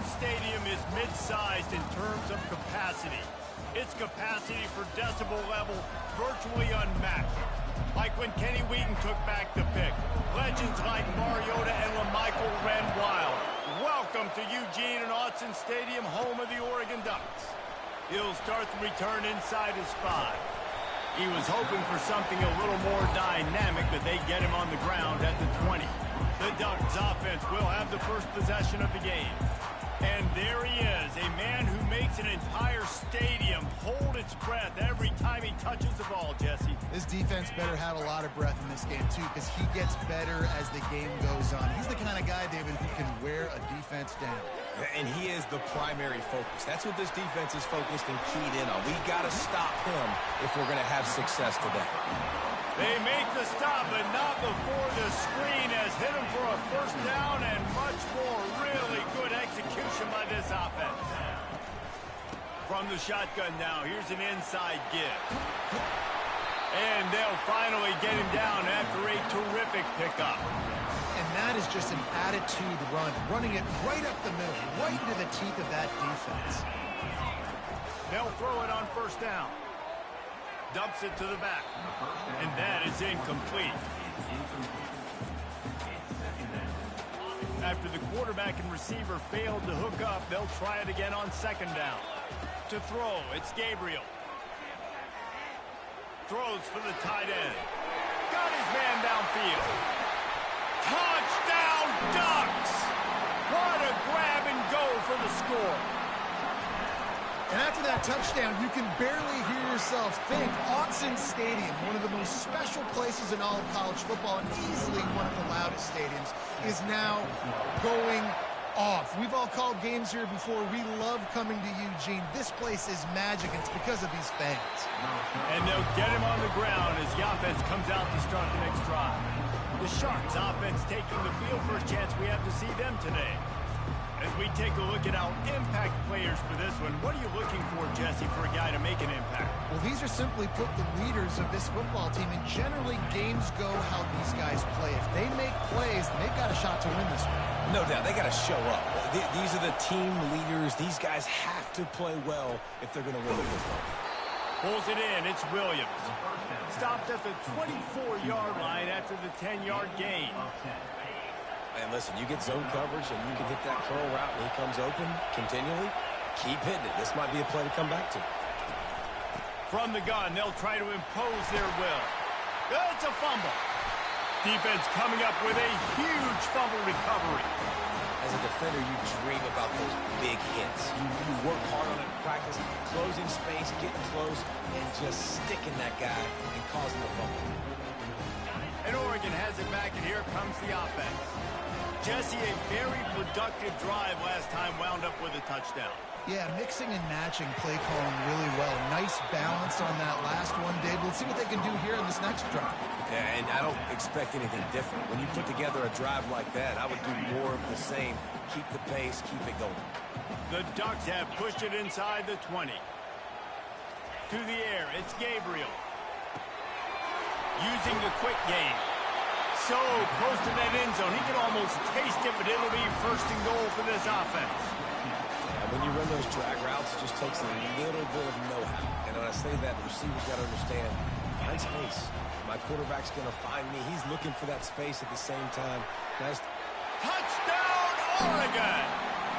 Autzen Stadium is mid-sized in terms of capacity. Its capacity for decibel level virtually unmatched. Like when Kenny Wheaton took back the pick. Legends like Mariota and LaMichael ran wild. Welcome to Eugene and Autzen Stadium, home of the Oregon Ducks. He'll start the return inside his 5. He was hoping for something a little more dynamic, but they get him on the ground at the 20. The Ducks offense will have the first possession of the game. And there he is, a man who makes an entire stadium hold its breath every time he touches the ball, Jesse. This defense better have a lot of breath in this game, too, because he gets better as the game goes on. He's the kind of guy, David, who can wear a defense down. And he is the primary focus. That's what this defense is focused and keyed in on. We got to stop him if we're going to have success today. They make the stop, but not before the screen has hit him for a first down and much more. Really good execution by this offense. From the shotgun now, here's an inside give. And they'll finally get him down after a terrific pickup. And that is just an attitude run, running it right up the middle, right into the teeth of that defense. They'll throw it on first down. Dumps it to the back. And that is incomplete. After the quarterback and receiver failed to hook up, they'll try it again on second down. To throw, it's Gabriel. Throws for the tight end. Got his man downfield. Touchdown, Ducks! What a grab and go for the score. And after that touchdown, you can barely hear yourself think. Autzen Stadium, one of the most special places in all of college football and easily one of the loudest stadiums, is now going off. We've all called games here before. We love coming to Eugene. This place is magic, and it's because of these fans. And they'll get him on the ground as the offense comes out to start the next drive. The Sharks offense taking the field. First chance we have to see them today. As we take a look at our impact players for this one, what are you looking for, Jesse, for a guy to make an impact? Well, these are simply put the leaders of this football team, and generally games go how these guys play. If they make plays, they've got a shot to win this one. No doubt, they got to show up. These are the team leaders. These guys have to play well if they're going to win the football game. Pulls it in, it's Williams. Stopped at the 24-yard line after the 10-yard gain. And listen, you get zone coverage and you can hit that curl route and he comes open continually. Keep hitting it. This might be a play to come back to. From the gun, they'll try to impose their will. It's a fumble. Defense coming up with a huge fumble recovery. As a defender, you dream about those big hits. You work hard on it in practice, closing space, getting close, and just sticking that guy and causing the fumble. And Oregon has it back, and here comes the offense. Jesse, a very productive drive last time, wound up with a touchdown. Yeah, mixing and matching play calling really well. Nice balance on that last one, Dave. Let's see what they can do here in this next drive. Yeah, and I don't expect anything different. When you put together a drive like that, I would do more of the same. Keep the pace, keep it going. The Ducks have pushed it inside the 20. To the air, it's Gabriel. Using the quick game. So close to that end zone. He can almost taste it, but it'll be first and goal for this offense. Yeah, when you run those drag routes, it just takes a little bit of know-how. And when I say that, the receiver's got to understand, find space. My quarterback's going to find me. He's looking for that space at the same time. Nice. Touchdown, Oregon!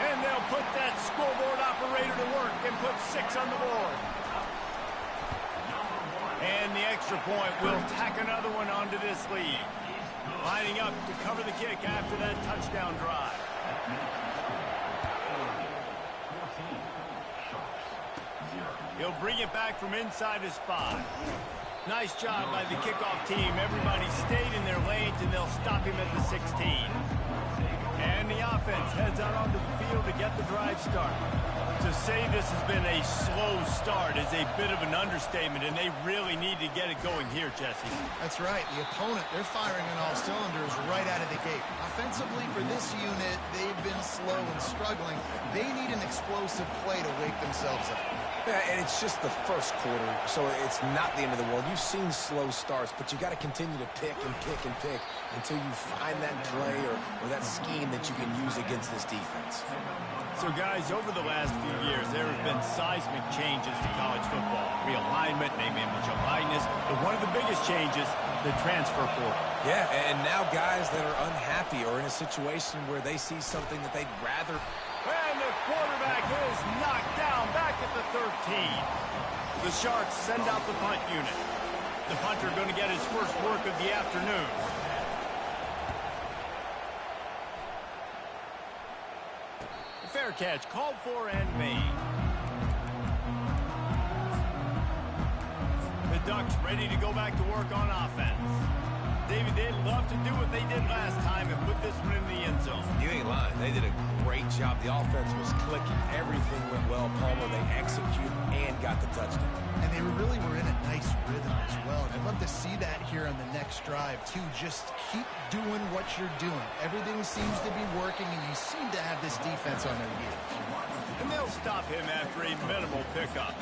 And they'll put that scoreboard operator to work and put 6 on the board. And the extra point will tack another one onto this lead. Lining up to cover the kick after that touchdown drive. He'll bring it back from inside his 5. Nice job by the kickoff team. Everybody stayed in their lanes, and they'll stop him at the 16. And the offense heads out onto the field to get the drive started. To say this has been a slow start is a bit of an understatement, and they really need to get it going here, Jesse. That's right. The opponent, they're firing on all cylinders right out of the gate. Offensively, for this unit, they've been slow and struggling. They need an explosive play to wake themselves up. Yeah, and it's just the first quarter, so it's not the end of the world. You've seen slow starts, but you got to continue to pick and pick and pick until you find that play or that scheme that you can use against this defense. So, guys, over the last few years, there have been seismic changes to college football. Realignment, name, image, and likeness. But one of the biggest changes, the transfer portal. Yeah, and now guys that are unhappy or in a situation where they see something that they'd rather... And the quarterback is knocked down back at the 13. The Sharks send out the punt unit. The punter going to get his first work of the afternoon. Fair catch called for and made. The Ducks ready to go back to work on offense. David, they'd love to do what they did last time and put this one in the end zone. You ain't lying. They did a great job. The offense was clicking. Everything went well. Palmer, they executed and got the touchdown. And they really were in a nice rhythm as well. And I'd love to see that here on the next drive, too. Just keep doing what you're doing. Everything seems to be working, and you seem to have this defense on their heels. And they'll stop him after a minimal pickup.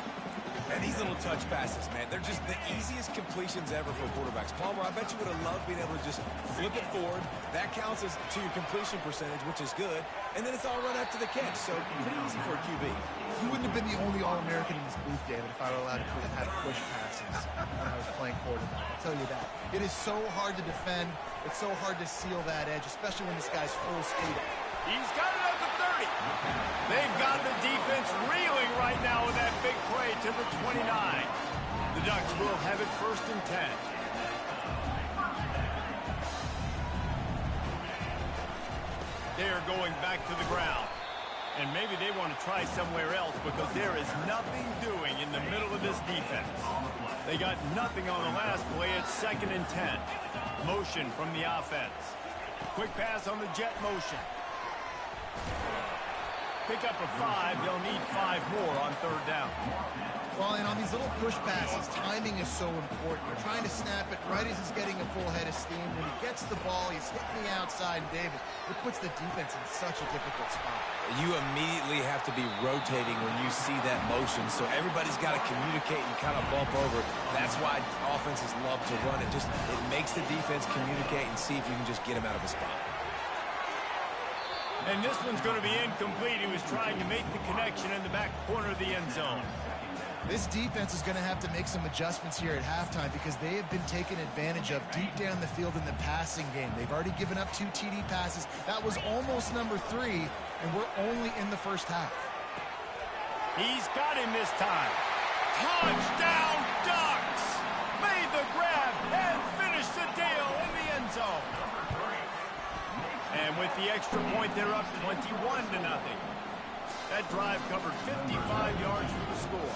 And these little touch passes, man, they're just the easiest completions ever for quarterbacks. Palmer, I bet you would have loved being able to just flip it forward. That counts as to your completion percentage, which is good. And then it's all run after the catch, so pretty easy for a QB. You wouldn't have been the only All-American in this booth, David, if I were allowed to have push passes when I was playing quarterback. I'll tell you that. It is so hard to defend. It's so hard to seal that edge, especially when this guy's full speed. He's got it at the 30. They've got the defense reeling right now with that big play to the 29. The Ducks will have it 1st and 10. They are going back to the ground. And maybe they want to try somewhere else because there is nothing doing in the middle of this defense. They got nothing on the last play. It's 2nd and 10. Motion from the offense. Quick pass on the jet motion. Pick up a 5. They'll need 5 more on 3rd down. Well, and on these little push passes, timing is so important. You're trying to snap it right as he's getting a full head of steam. When he gets the ball, he's hitting the outside, David. It puts the defense in such a difficult spot. You immediately have to be rotating when you see that motion, so everybody's got to communicate and kind of bump over. That's why offenses love to run it. It makes the defense communicate and see if you can just get him out of a spot. And this one's going to be incomplete. He was trying to make the connection in the back corner of the end zone. This defense is going to have to make some adjustments here at halftime because they have been taken advantage of deep down the field in the passing game. They've already given up 2 TD passes. That was almost number 3, and we're only in the first half. He's got him this time. Touchdown, Ducks! Made the grab and finished the deal in the end zone. And with the extra point, they're up 21-0. That drive covered 55 yards for the score.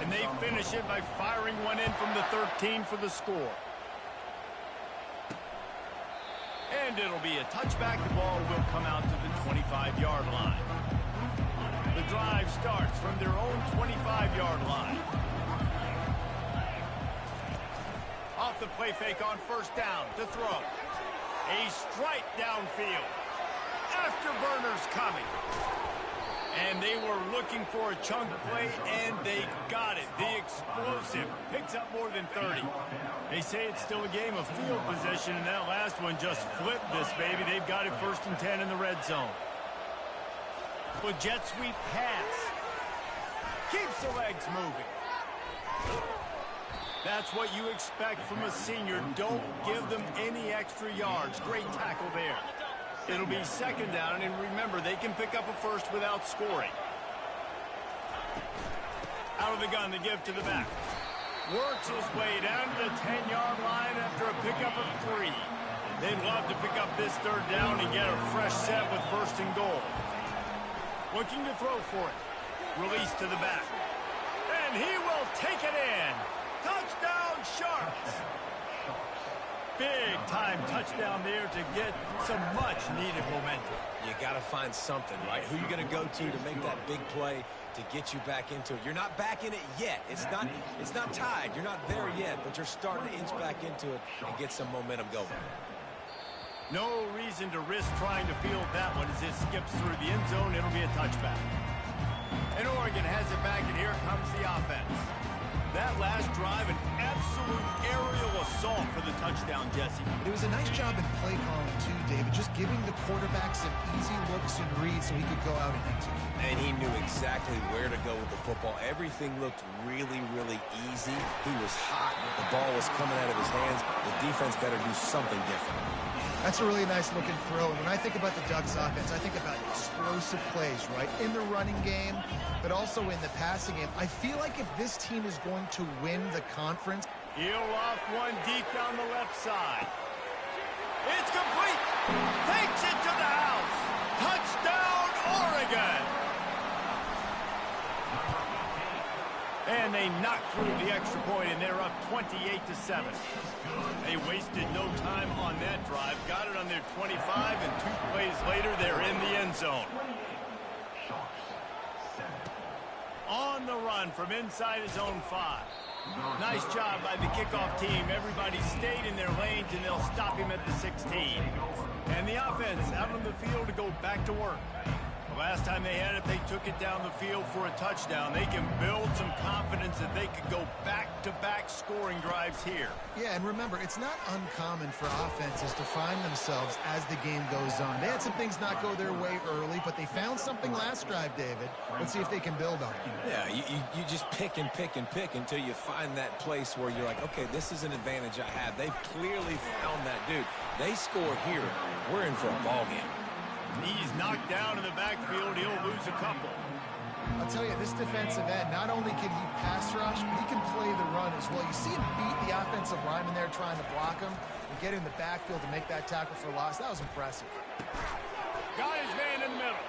And they finish it by firing one in from the 13 for the score. And it'll be a touchback. The ball will come out to the 25-yard line. The drive starts from their own 25-yard line. Off the play fake on 1st down to throw. A strike downfield. Afterburners coming. And they were looking for a chunk play, and they got it. The explosive picks up more than 30. They say it's still a game of field position, and that last one just flipped this baby. They've got it 1st and 10 in the red zone. The jet sweep pass. Keeps the legs moving. That's what you expect from a senior. Don't give them any extra yards. Great tackle there. It'll be 2nd down, and remember, they can pick up a 1st without scoring. Out of the gun to give to the back. Works his way down to the 10-yard line after a pickup of 3. They'd love to pick up this 3rd down and get a fresh set with 1st and goal. Looking to throw for it. Release to the back. And he will take it in. Touchdown, Sharks! Big-time touchdown there to get some much-needed momentum. You got to find something, right? Who you going to go to make that big play to get you back into it? You're not back in it yet. It's not tied. You're not there yet, but you're starting to inch back into it and get some momentum going. No reason to risk trying to field that one as it skips through the end zone. It'll be a touchback. And Oregon has it back, and here comes last drive an absolute aerial assault for the touchdown, Jesse. It was a nice job in play calling too, David, just giving the quarterback some easy looks and reads so he could go out and execute. And he knew exactly where to go with the football. Everything looked really, really easy. He was hot. The ball was coming out of his hands. The defense better do something different. That's a really nice looking throw. And when I think about the Ducks offense, I think about explosive plays, right? In the running game, but also in the passing game. I feel like if this team is going to win the conference... He'll loft one deep down the left side. It's complete. Takes it to the house. Touchdown, Oregon. And they knocked through the extra point, and they're up 28-7. They wasted no time on that drive. Got it on their 25, and 2 plays later, they're in the end zone. On the run from inside his own 5. Nice job by the kickoff team. Everybody stayed in their lanes, and they'll stop him at the 16. And the offense out on the field to go back to work. Last time they had it, they took it down the field for a touchdown. They can build some confidence that they could go back-to-back scoring drives here. Yeah, and remember, it's not uncommon for offenses to find themselves as the game goes on. They had some things not go their way early, but they found something last drive, David. Let's see if they can build on it. Yeah, you just pick and pick and pick until you find that place where you're like, okay, this is an advantage I have. They've clearly found that, dude. They score here. We're in for a ball game. He's knocked down in the backfield. He'll lose a couple. I'll tell you, this defensive end, not only can he pass rush, but he can play the run as well. You see him beat the offensive lineman there trying to block him and get in the backfield to make that tackle for loss. That was impressive. Got his man in the middle.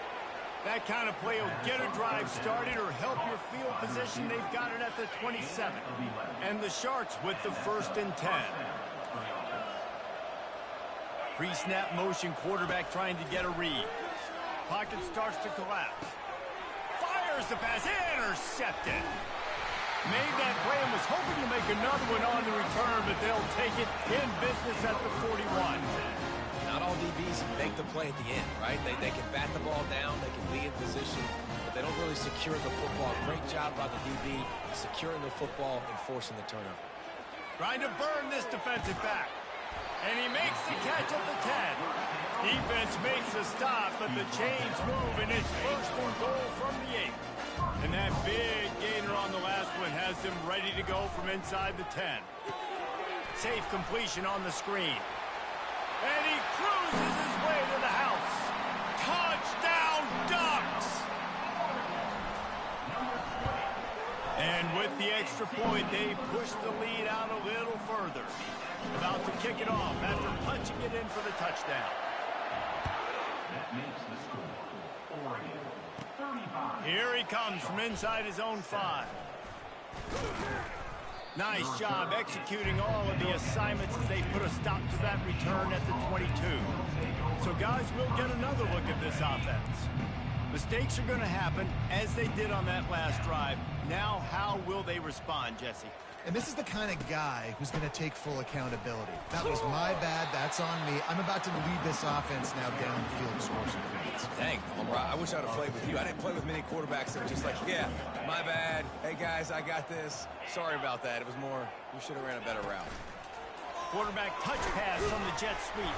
That kind of play will get a drive started or help your field position. They've got it at the 27. And the Sharks with the 1st and 10. Pre-snap motion, quarterback trying to get a read. Pocket starts to collapse. Fires the pass, intercepted. Made that play and was hoping to make another one on the return, but they'll take it in business at the 41. Not all DBs make the play at the end, right? They can bat the ball down, they can be in position, but they don't really secure the football. Great job by the DB securing the football and forcing the turnover. Trying to burn this defensive back. And he makes the catch at the 10. Defense makes a stop, but the chains move, and it's 1st and goal from the 8. And that big gainer on the last one has them ready to go from inside the 10. Safe completion on the screen. And he cruises his way to the house. Touchdown, Ducks! And with the extra point, they push the lead out a little further. About to kick it off after punching it in for the touchdown. That makes the score Oregon 35. Here he comes from inside his own 5. Nice job executing all of the assignments as they put a stop to that return at the 22. So guys, we'll get another look at this offense. Mistakes are going to happen as they did on that last drive. Now, how will they respond, Jesse? And this is the kind of guy who's going to take full accountability. That was my bad. That's on me. I'm about to lead this offense now down the field to score some points. Dang, I wish I'd have played with you. I didn't play with many quarterbacks that were just like, yeah, my bad. Hey, guys, I got this. Sorry about that. It was more, we should have ran a better route. Quarterback touch pass from the jet sweep.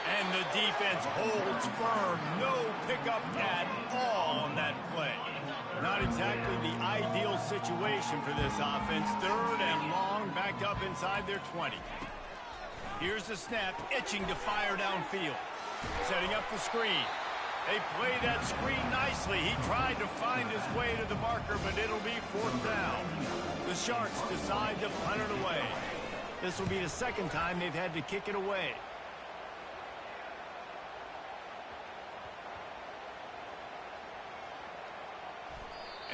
And the defense holds firm. No pickup at all on that play. Not exactly the ideal situation for this offense. 3rd and long, backed up inside their 20. Here's the snap, itching to fire downfield. Setting up the screen. They play that screen nicely. He tried to find his way to the marker, but it'll be 4th down. The Sharks decide to punt it away. This will be the 2nd time they've had to kick it away.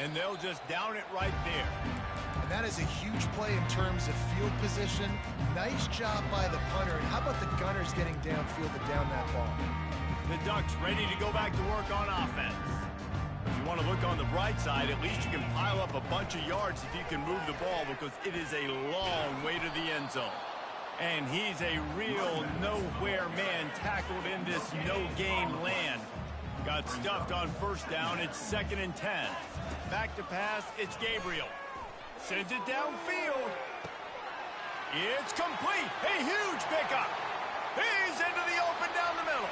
And they'll just down it right there. And that is a huge play in terms of field position. Nice job by the punter. And how about the Gunners getting downfield to down that ball? The Ducks ready to go back to work on offense. If you want to look on the bright side, at least you can pile up a bunch of yards if you can move the ball, because it is a long way to the end zone. And he's a real nowhere man tackled in this no-gain land. Got stuffed on 1st down. It's 2nd and 10. Back to pass, it's Gabriel. Sends it downfield. It's complete. A huge pickup. He's into the open down the middle.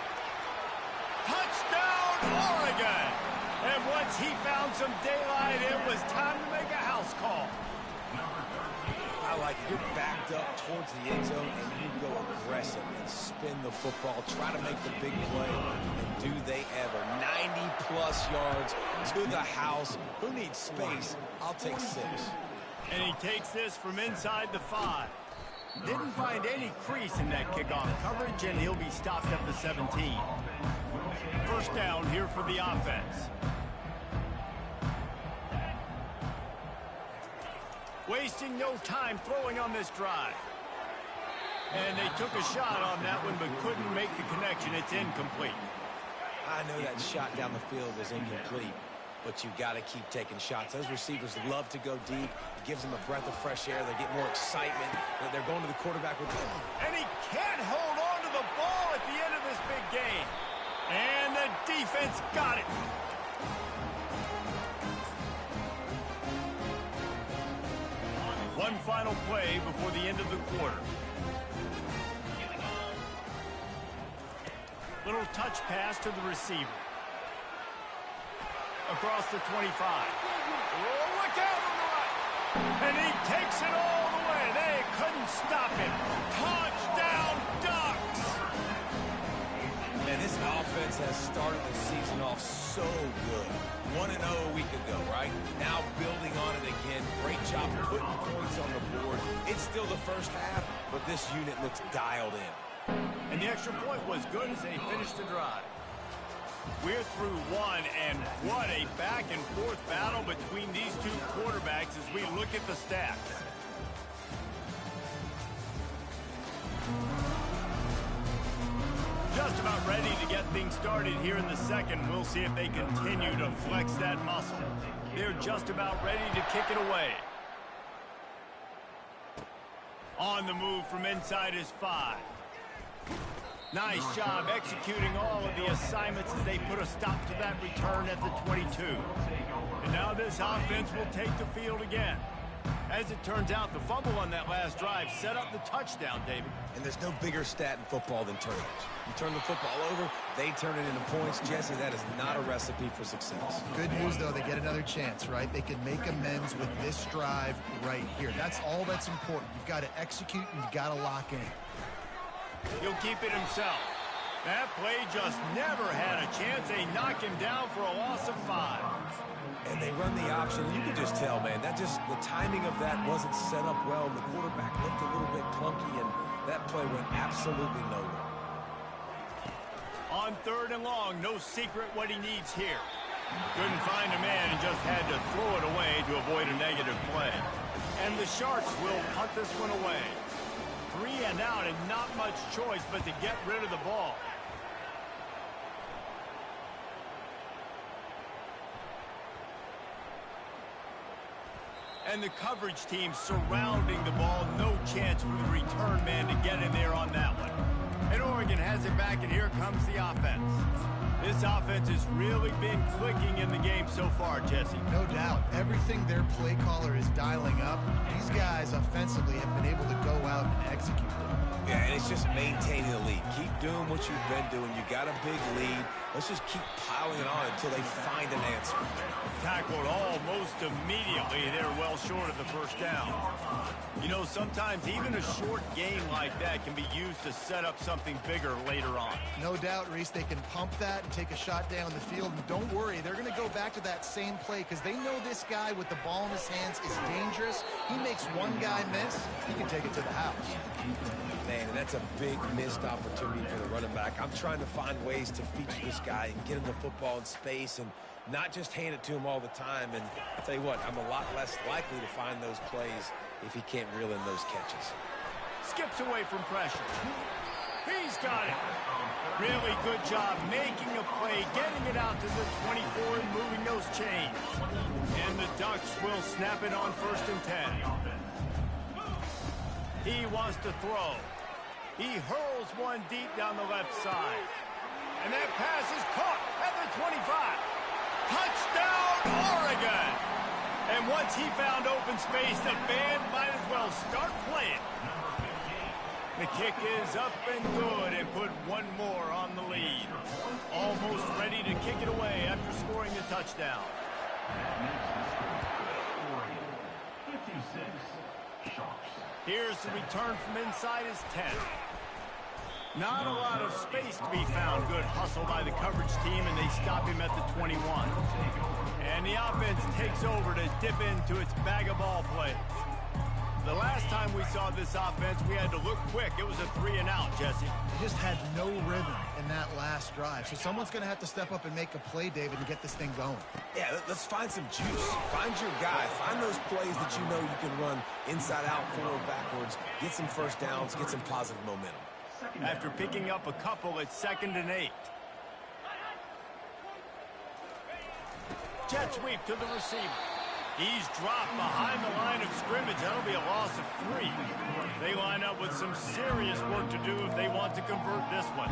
Touchdown, Oregon. And once he found some daylight, it was time to make a house call. I like it. You're backed up towards the end zone, and you go aggressive and spin the football, try to make the big play, and do they ever. 90-plus yards to the house. Who needs space? I'll take 6. And he takes this from inside the 5. Didn't find any crease in that kickoff coverage, and he'll be stopped at the 17. First down here for the offense. Wasting no time throwing on this drive. And they took a shot on that one, but couldn't make the connection. It's incomplete. I know that shot down the field was incomplete, but you got to keep taking shots. Those receivers love to go deep. It gives them a breath of fresh air. They get more excitement. They're going to the quarterback with them. And he can't hold on to the ball at the end of this big game. And the defense got it. One final play before the end of the quarter. Little touch pass to the receiver. Across the 25. Oh, look out on the right. And he takes it all the way. They couldn't stop him. Touchdown, Ducks! Man, this offense has started the season off so good. 1-0 a week ago, right? Now building on it again. Great job putting points on the board. It's still the first half, but this unit looks dialed in. And the extra point was good as they finished the drive. We're through one, and what a back-and-forth battle between these two quarterbacks as we look at the stats. Just about ready to get things started here in the second. We'll see if they continue to flex that muscle. They're just about ready to kick it away. On the move from inside his 5. Nice job executing all of the assignments as they put a stop to that return at the 22. And now this offense will take the field again. As it turns out, the fumble on that last drive set up the touchdown, David. And there's no bigger stat in football than turnovers. You turn the football over, they turn it into points. Jesse, that is not a recipe for success. Good news, though, they get another chance, right? They can make amends with this drive right here. That's all that's important. You've got to execute and you've got to lock in. He'll keep it himself. That play just never had a chance. They knock him down for a loss of 5. And they run the option. You can just tell, man, the timing of that wasn't set up well. The quarterback looked a little bit clunky, and that play went absolutely nowhere. On 3rd and long, no secret what he needs here. Couldn't find a man and just had to throw it away to avoid a negative play. And the Sharks will punt this one away. 3 and out, and not much choice but to get rid of the ball. And the coverage team surrounding the ball. No chance for the return man to get in there on that one. And Oregon has it back, and here comes the offense. This offense has really been clicking in the game so far, Jesse. No doubt. Everything their play caller is dialing up, these guys offensively have been able to go out and execute them. Yeah, and it's just maintaining the lead. Keep doing what you've been doing. You got a big lead. Let's just keep piling it on until they find an answer. Tackled almost immediately. They're well short of the first down. You know, sometimes even a short game like that can be used to set up something bigger later on. No doubt, Reese, they can pump that and take a shot down the field. And don't worry, they're going to go back to that same play because they know this guy with the ball in his hands is dangerous. He makes one guy miss, he can take it to the house. Man, and that's a big missed opportunity for the running back. I'm trying to find ways to feature this guy and get him the football in space and not just hand it to him all the time. And I'll tell you what, I'm a lot less likely to find those plays if he can't reel in those catches. Skips away from pressure. He's got it. Really good job making a play, getting it out to the 24 and moving those chains. And the Ducks will snap it on 1st and 10. He wants to throw. He hurls one deep down the left side. And that pass is caught at the 25. Touchdown, Oregon! And once he found open space, the band might as well start playing. The kick is up and good and put one more on the lead. Almost ready to kick it away after scoring the touchdown. That makes the score 56 Sharks. Here's the return from inside his 10. Not a lot of space to be found. Good hustle by the coverage team, and they stop him at the 21. And the offense takes over to dip into its bag of ball plays. The last time we saw this offense, we had to look quick. It was a 3-and-out, Jesse. They just had no rhythm in that last drive. So someone's going to have to step up and make a play, David, and get this thing going. Yeah, let's find some juice. Find your guy. Find those plays that you know you can run inside out, forward, backwards. Get some first downs. Get some positive momentum. After picking up a couple, it's 2nd and 8. Jet sweep to the receiver. He's dropped behind the line of scrimmage. That'll be a loss of 3. They line up with some serious work to do if they want to convert this one.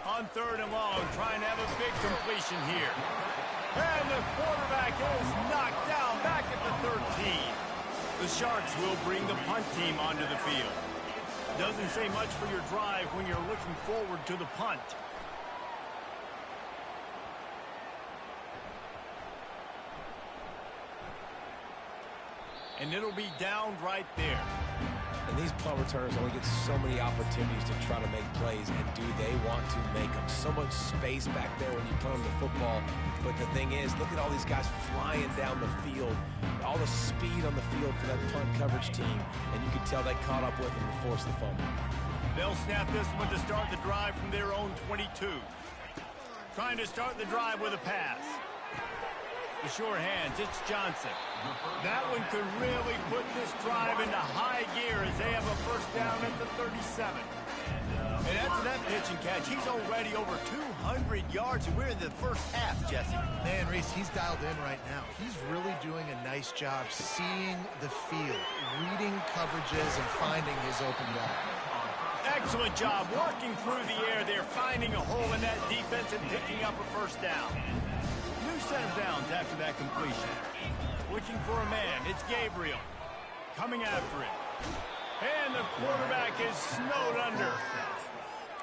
On 3rd and long, trying to have a big completion here. And the quarterback is knocked down back at the 13. The Sharks will bring the punt team onto the field. Doesn't say much for your drive when you're looking forward to the punt. And it'll be down right there. And these punt returners only get so many opportunities to try to make plays, and do they want to make them? So much space back there when you punt them the football. But the thing is, look at all these guys flying down the field, all the speed on the field for that punt coverage team, and you can tell they caught up with them and forced the fumble. They'll snap this one to start the drive from their own 22. Trying to start the drive with a pass. The sure hands, it's Johnson. That one could really put this drive into high gear as they have a first down at the 37. And after that pitch and catch, he's already over 200 yards, and we're in the first half, Jesse. Man, Reese, he's dialed in right now. He's really doing a nice job seeing the field, reading coverages, and finding his open guy. Excellent job working through the air there, finding a hole in that defense and picking up a first down. New set of downs after that completion. Looking for a man. It's Gabriel. Coming after it. And the quarterback is snowed under.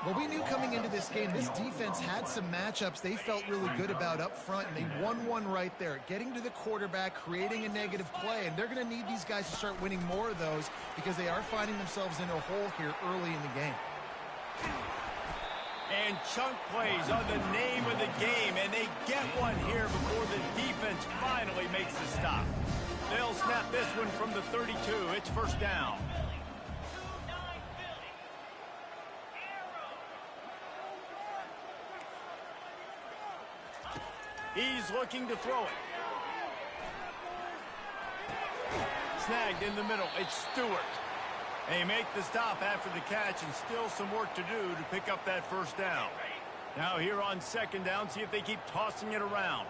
Well, we knew coming into this game, this defense had some matchups they felt really good about up front, and they won one right there. Getting to the quarterback, creating a negative play, and they're going to need these guys to start winning more of those because they are finding themselves in a hole here early in the game. And chunk plays are the name of the game, and they get one here before the defense finally makes the stop. They'll snap this one from the 32. It's first down. He's looking to throw it. Snagged in the middle. It's Stewart. They make the stop after the catch, and still some work to do to pick up that first down. Now here on second down, see if they keep tossing it around.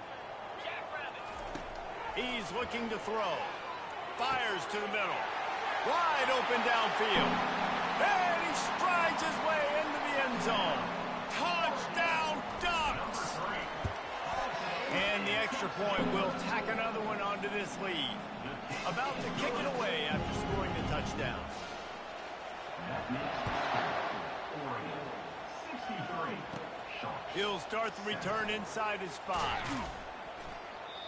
He's looking to throw. Fires to the middle. Wide open downfield. And he strides his way into the end zone. Touchdown Ducks! And the extra point will tack another one onto this lead. About to kick it away after scoring the touchdown. That makes the score Oregon 63 Sharks. He'll start the return inside his 5.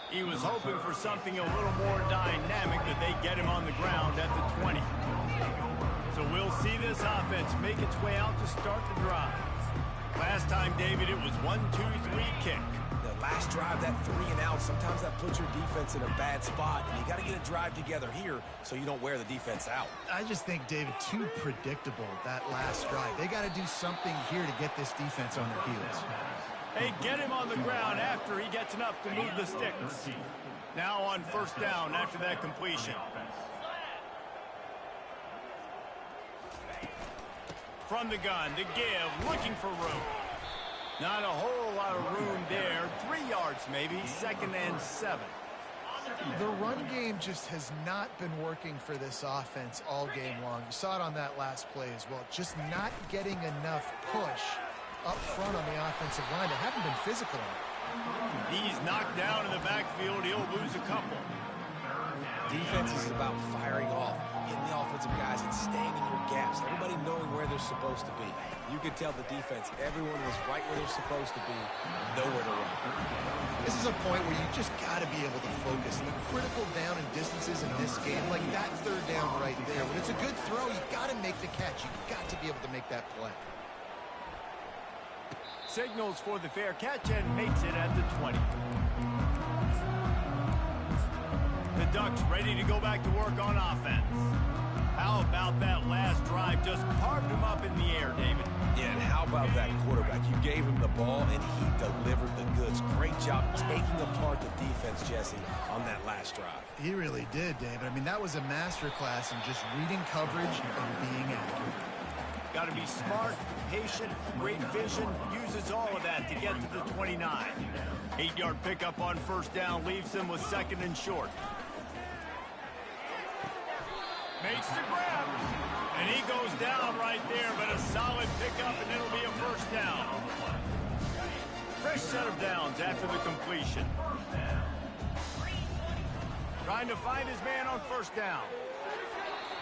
He was hoping for something a little more dynamic, but they get him on the ground at the 20. So we'll see this offense make its way out to start the drive. Last time, David, it was 1-2-3 kick. The last drive, that 3-and-out, sometimes that puts your defense in a bad spot, and you got to get a drive together here so you don't wear the defense out. I just think, David, too predictable, that last drive. They got to do something here to get this defense on their heels. They get him on the ground after he gets enough to move the sticks. Now on first down after that completion. From the gun, to give, looking for room. Not a whole lot of room there. 3 yards maybe, 2nd and 7. The run game just has not been working for this offense all game long. You saw it on that last play as well. Just not getting enough push up front on the offensive line. They haven't been physical enough. He's knocked down in the backfield. He'll lose a couple. Defense is about firing off, hitting the offensive guys and staying in your gaps. Everybody knowing where they're supposed to be. You could tell the defense, everyone was right where they're supposed to be, nowhere to run. This is a point where you just got to be able to focus. The critical down and distances in this game, like that third down right there. When it's a good throw, you got to make the catch. You got to be able to make that play. Signals for the fair catch and makes it at the 20. The Ducks ready to go back to work on offense. How about that last drive? Just carved him up in the air, David. Yeah, and how about that quarterback? You gave him the ball, and he delivered the goods. Great job taking apart the defense, Jesse, on that last drive. He really did, David. I mean, that was a masterclass in just reading coverage and being accurate. Got to be smart, patient, great vision. Uses all of that to get to the 29. 8-yard pickup on first down leaves them with second and short. Makes the grab. And he goes down right there, but a solid pickup, and it'll be a first down. Fresh set of downs after the completion. Trying to find his man on first down.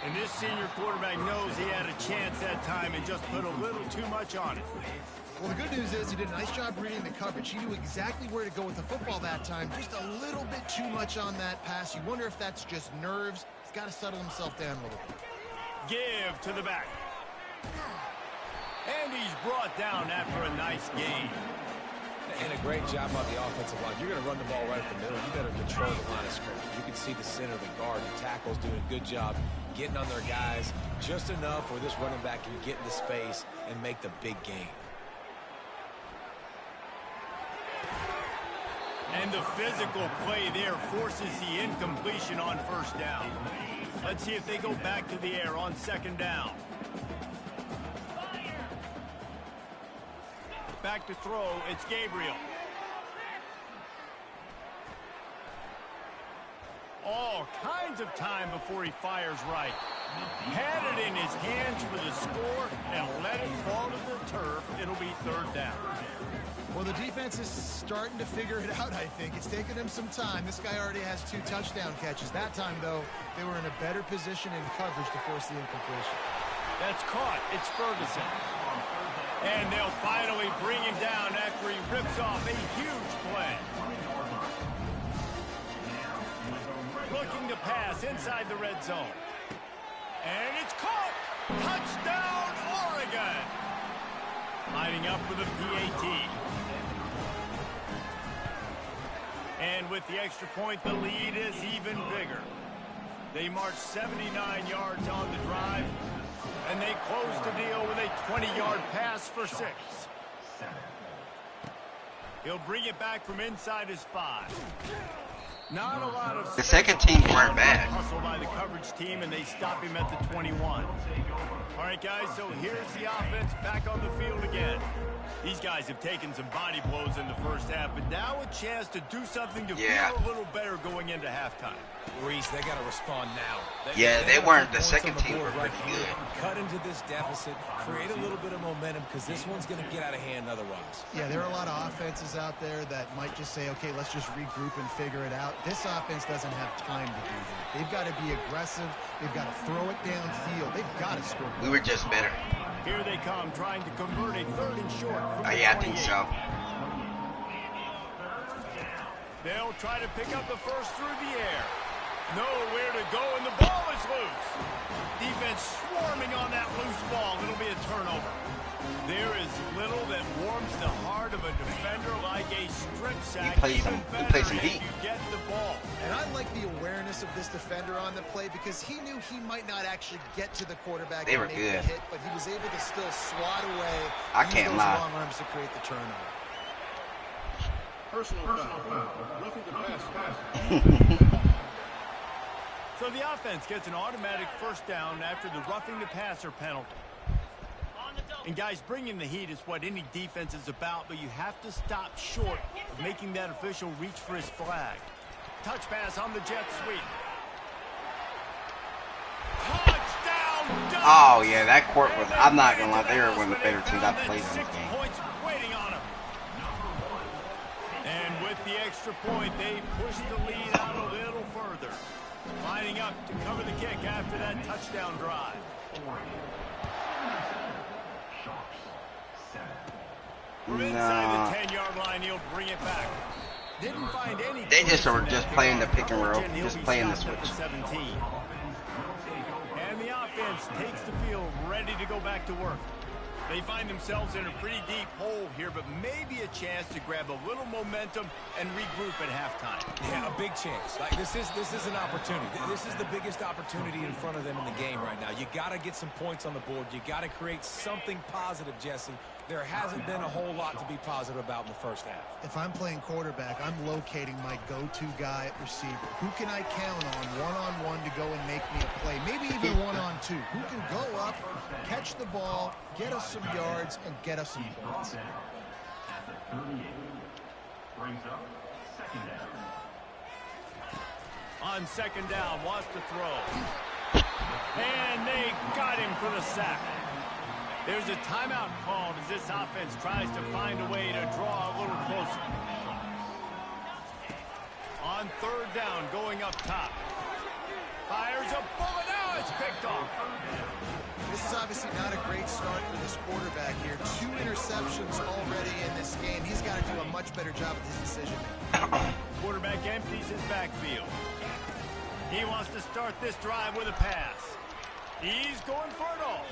And this senior quarterback knows he had a chance that time and just put a little too much on it. Well, the good news is he did a nice job reading the coverage. He knew exactly where to go with the football that time. Just a little bit too much on that pass. You wonder if that's just nerves. He's got to settle himself down a little bit. Give to the back. And he's brought down after a nice gain. And a great job on the offensive line. You're going to run the ball right up the middle. You better control the line of scrimmage. You can see the center, the guard, the tackles doing a good job getting on their guys just enough where this running back can get into space and make the big gain. And the physical play there forces the incompletion on first down. Let's see if they go back to the air on second down. Back to throw, it's Gabriel. All kinds of time before he fires right. Had it in his hands for the score and let it fall to the turf. It'll be third down. Well, the defense is starting to figure it out, I think. It's taken him some time. This guy already has 2 touchdown catches. That time, though, they were in a better position in coverage to force the incompletion. That's caught. It's Ferguson. And they'll finally bring him down after he rips off a huge play. Looking to pass inside the red zone. And it's caught. Touchdown, Oregon. Lining up for the PAT. And with the extra point, the lead is even bigger. They march 79 yards on the drive, and they close the deal with a 20-yard pass for 6. He'll bring it back from inside his 5. Not a lot of the second team weren't bad. Hustle by the coverage team, and they stop him at the 21. All right, guys, so here's the offense back on the field again. These guys have taken some body blows in the first half, but now a chance to do something to feel a little better going into halftime. Reese, they got to respond now. They weren't. The second team were pretty good. Cut into this deficit, create a little bit of momentum, because this one's going to get out of hand otherwise. Yeah, there are a lot of offenses out there that might just say, okay, let's just regroup and figure it out. This offense doesn't have time to do that. They've got to be aggressive. They've got to throw it downfield. They've got to score. We were just better. Here they come, trying to convert a third and short. Yeah, I think so. They'll try to pick up the first through the air. Nowhere to go, and the ball is loose. Defense swarming on that loose ball. It'll be a turnover. There is little that warms the heart of a defender like a strip sack. He plays some heat. You get the ball. And I like the awareness of this defender on the play because he knew he might not actually get to the quarterback. They were and make good. the hit, but he was able to still swat away. I can't lie. Long arms to create the turnover. Personal foul. Roughing the pass. So the offense gets an automatic first down after the roughing the passer penalty. And guys, bringing the heat is what any defense is about, but you have to stop short of making that official reach for his flag. Touch pass on the jet sweep. Touchdown! Ducks! Oh yeah, that court was. I'm not gonna lie, they were one of the better teams I've played in this game. Points waiting on him. And the extra point, they push the lead out a little further. Lining up to cover the kick after that touchdown drive. From inside the 10-yard line, he'll bring it back. Didn't find any. They just are just playing the pick and roll, just playing the switch. 17. And the offense takes the field, ready to go back to work. They find themselves in a pretty deep hole here, but maybe a chance to grab a little momentum and regroup at halftime. Yeah, a big chance. Like this is an opportunity. This is the biggest opportunity in front of them in the game right now. You got to get some points on the board. You got to create something positive, Jesse. There hasn't been a whole lot to be positive about in the first half. If I'm playing quarterback, I'm locating my go-to guy at receiver. Who can I count on one-on-one to go and make me a play? Maybe even one-on-two. Who can go up, catch the ball, get us some yards, and get us some points. At the 38. Brings up second down. On second down, wants to throw. And they got him for the sack. There's a timeout called as this offense tries to find a way to draw a little closer. On third down, going up top. Fires a bullet. Now it's picked off. This is obviously not a great start for this quarterback here. 2 interceptions already in this game. He's got to do a much better job with his decision. Quarterback empties his backfield. He wants to start this drive with a pass. He's going for it all.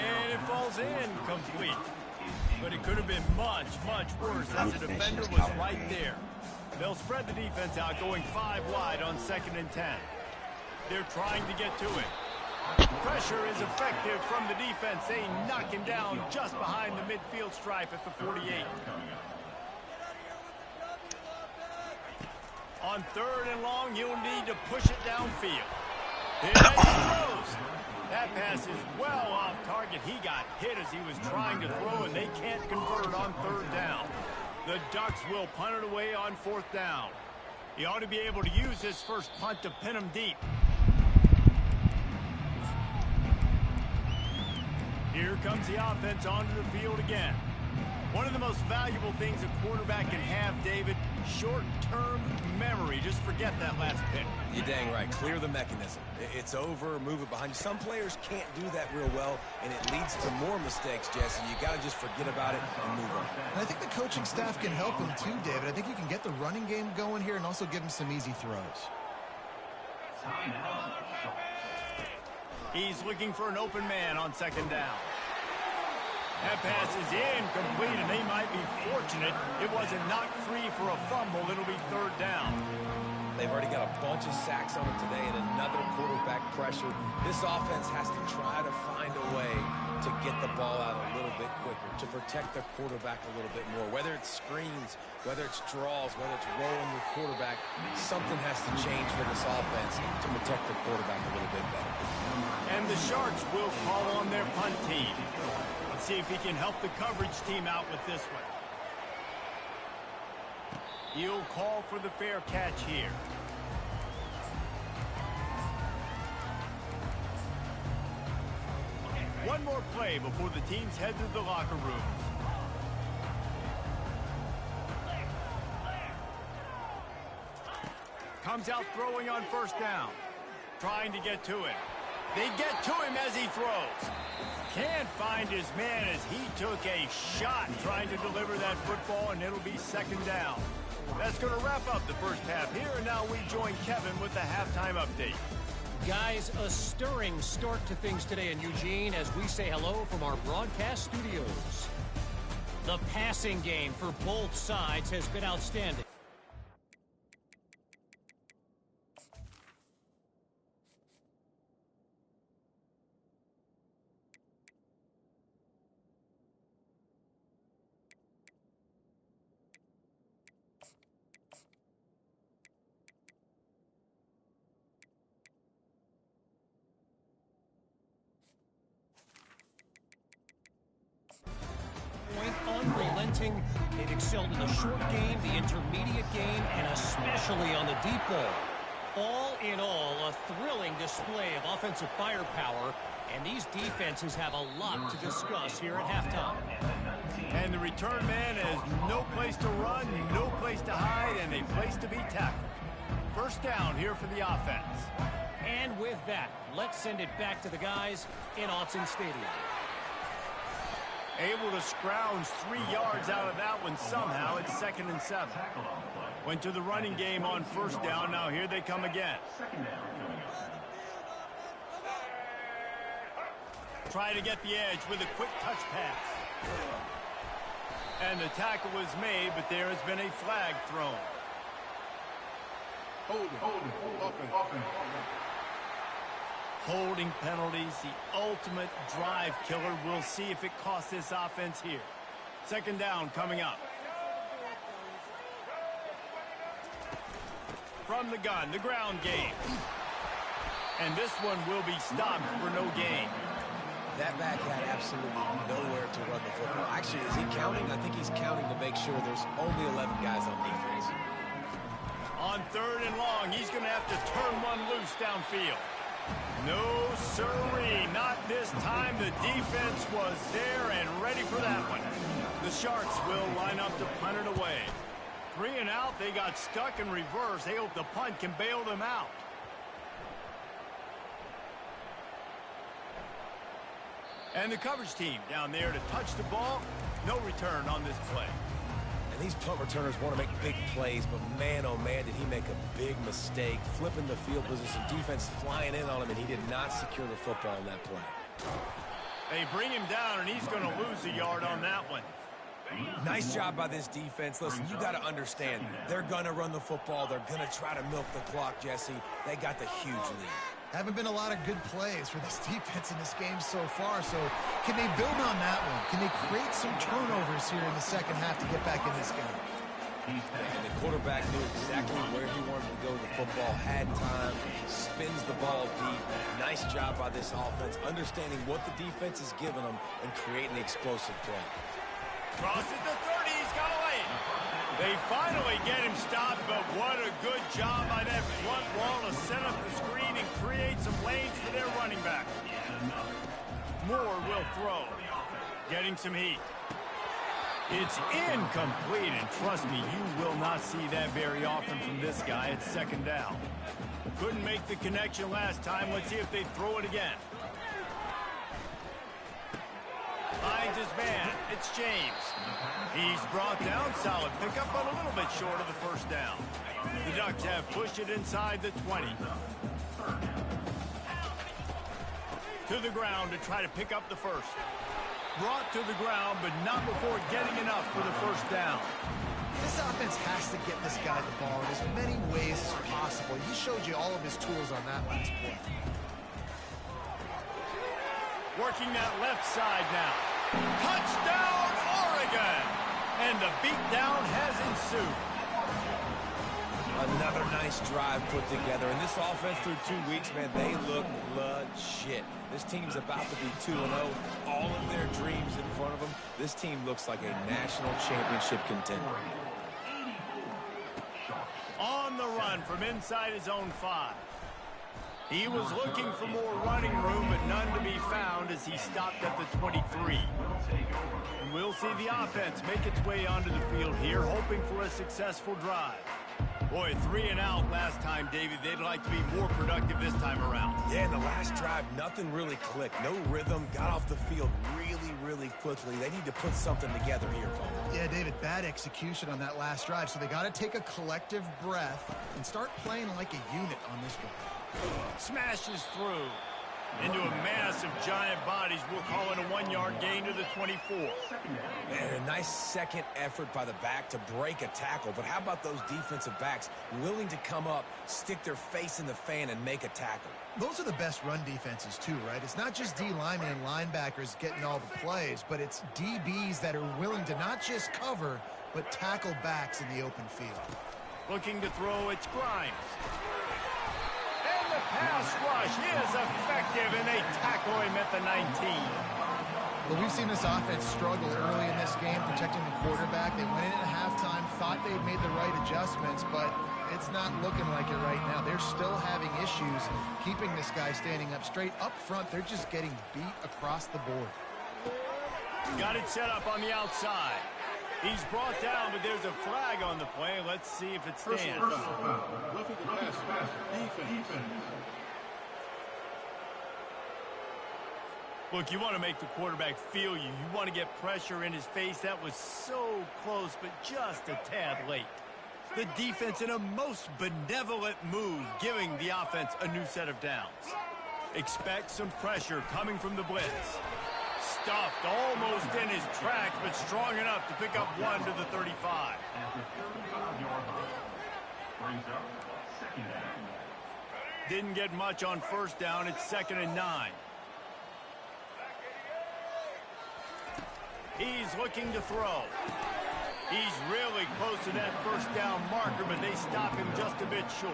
And it falls in complete. But it could have been much, much worse as the defender was right there. They'll spread the defense out, going 5 wide on 2nd and 10. They're trying to get to it. Pressure is effective from the defense. They knock him down just behind the midfield stripe at the 48. On 3rd and long, you'll need to push it downfield. And he throws. That pass is well off target. He got hit as he was trying to throw, and they can't convert on 3rd down. The Ducks will punt it away on 4th down. He ought to be able to use his first punt to pin him deep. Here comes the offense onto the field again. One of the most valuable things a quarterback can have, David, short-term memory. Just forget that last pick. You're dang right. Clear the mechanism. It's over, move it behind you. Some players can't do that real well, and it leads to more mistakes, Jesse. You got to just forget about it and move on. And I think the coaching staff can help him too, David. I think you can get the running game going here and also give him some easy throws. He's looking for an open man on 2nd down. That pass is incomplete, and they might be fortunate it wasn't knocked free for a fumble. It'll be 3rd down. They've already got a bunch of sacks on it today and another quarterback pressure. This offense has to try to find a way to get the ball out a little bit quicker, to protect the quarterback a little bit more. Whether it's screens, whether it's draws, whether it's rolling your quarterback, something has to change for this offense to protect the quarterback a little bit better. And the Sharks will call on their punt team. Let's see if he can help the coverage team out with this one. He'll call for the fair catch here. One more play before the teams head to the locker rooms. Comes out throwing on 1st down. Trying to get to it. They get to him as he throws. Can't find his man as he took a shot trying to deliver that football, and it'll be 2nd down. That's going to wrap up the first half here, and now we join Kevin with the halftime update. Guys, a stirring start to things today in Eugene as we say hello from our broadcast studios. The passing game for both sides has been outstanding. Unrelenting. They've excelled in the short game, the intermediate game, and especially on the deep ball. All in all, a thrilling display of offensive firepower, and these defenses have a lot to discuss here at halftime. And the return man has no place to run, no place to hide, and a place to be tackled. First down here for the offense. And with that, let's send it back to the guys in Autzen Stadium. Able to scrounge 3 yards out of that one somehow. It's 2nd and 7. Went to the running game on first down. Now here they come again. Try to get the edge with a quick touch pass. And the tackle was made, but there has been a flag thrown. Holding penalties, the ultimate drive killer. We'll see if it costs this offense here. 2nd down coming up. From the gun, the ground game. And this one will be stopped for no gain. That back had absolutely nowhere to run the football. Actually, is he counting? I think he's counting to make sure there's only 11 guys on defense. On 3rd and long, he's going to have to turn one loose downfield. No, sirree, not this time. The defense was there and ready for that one. The Sharks will line up to punt it away. 3 and out, they got stuck in reverse. They hope the punt can bail them out. And the coverage team down there to touch the ball. No return on this play. And these punt returners want to make big plays, but man, oh man, did he make a big mistake. Flipping the field position, defense flying in on him, and he did not secure the football in that play. They bring him down, and he's going to lose a yard on that one. Nice job by this defense. Listen, you got to understand, they're going to run the football. They're going to try to milk the clock, Jesse. They got the huge lead. Haven't been a lot of good plays for this defense in this game so far, so can they build on that one? Can they create some turnovers here in the second half to get back in this game? And the quarterback knew exactly where he wanted to go with the football, had time, spins the ball deep. Nice job by this offense, understanding what the defense is giving them and creating the explosive play. Crosses the 30, he's got away. They finally get him stopped, but what a good job by that front wall to set up the screen and create some lanes for their running back. Moore will throw. Getting some heat. It's incomplete, and trust me, you will not see that very often from this guy. It's 2nd down. Couldn't make the connection last time. Let's see if they throw it again. Finds his man. It's James. He's brought down. Solid pickup, but a little bit short of the first down. The Ducks have pushed it inside the 20. To the ground to try to pick up the first. Brought to the ground, but not before getting enough for the first down. This offense has to get this guy the ball in as many ways as possible. He showed you all of his tools on that last play. Working that left side now. Touchdown, Oregon! And the beatdown has ensued. Another nice drive put together. And this offense through 2 weeks, man, they look legit. This team's about to be 2-0. All of their dreams in front of them. This team looks like a national championship contender. On the run from inside his own 5. He was looking for more running room, but none to be found as he stopped at the 23. And we'll see the offense make its way onto the field here, hoping for a successful drive. Boy, 3 and out last time, David. They'd like to be more productive this time around. Yeah, in the last drive, nothing really clicked. No rhythm, got off the field really quickly. They need to put something together here, Paul. Yeah, David, bad execution on that last drive, so they got to take a collective breath and start playing like a unit on this drive. Smashes through into a mass of giant bodies. We'll call it a 1-yard gain to the 24. And a nice second effort by the back to break a tackle. But how about those defensive backs willing to come up, stick their face in the fan, and make a tackle? Those are the best run defenses, too, right? It's not just D-linemen and linebackers getting all the plays, but it's DBs that are willing to not just cover, but tackle backs in the open field. Looking to throw, it's Grimes. And the pass rush is effective, and they tackle him at the 19. Well, we've seen this offense struggle early in this game, protecting the quarterback. They went in at halftime, thought they'd made the right adjustments, but it's not looking like it right now. They're still having issues keeping this guy standing up straight. Up front, they're just getting beat across the board. Got it set up on the outside. He's brought down, but there's a flag on the play. Let's see if it stands. Roughing the pass. Defense. Look, you want to make the quarterback feel you. You want to get pressure in his face. That was so close, but just a tad late. The defense in a most benevolent move, giving the offense a new set of downs. Expect some pressure coming from the blitz. Stuffed almost in his tracks, but strong enough to pick up one to the 35. At the 35-yard line. Brings up second down. Didn't get much on first down. It's 2nd and 9. He's looking to throw. He's really close to that first down marker, but they stop him just a bit short.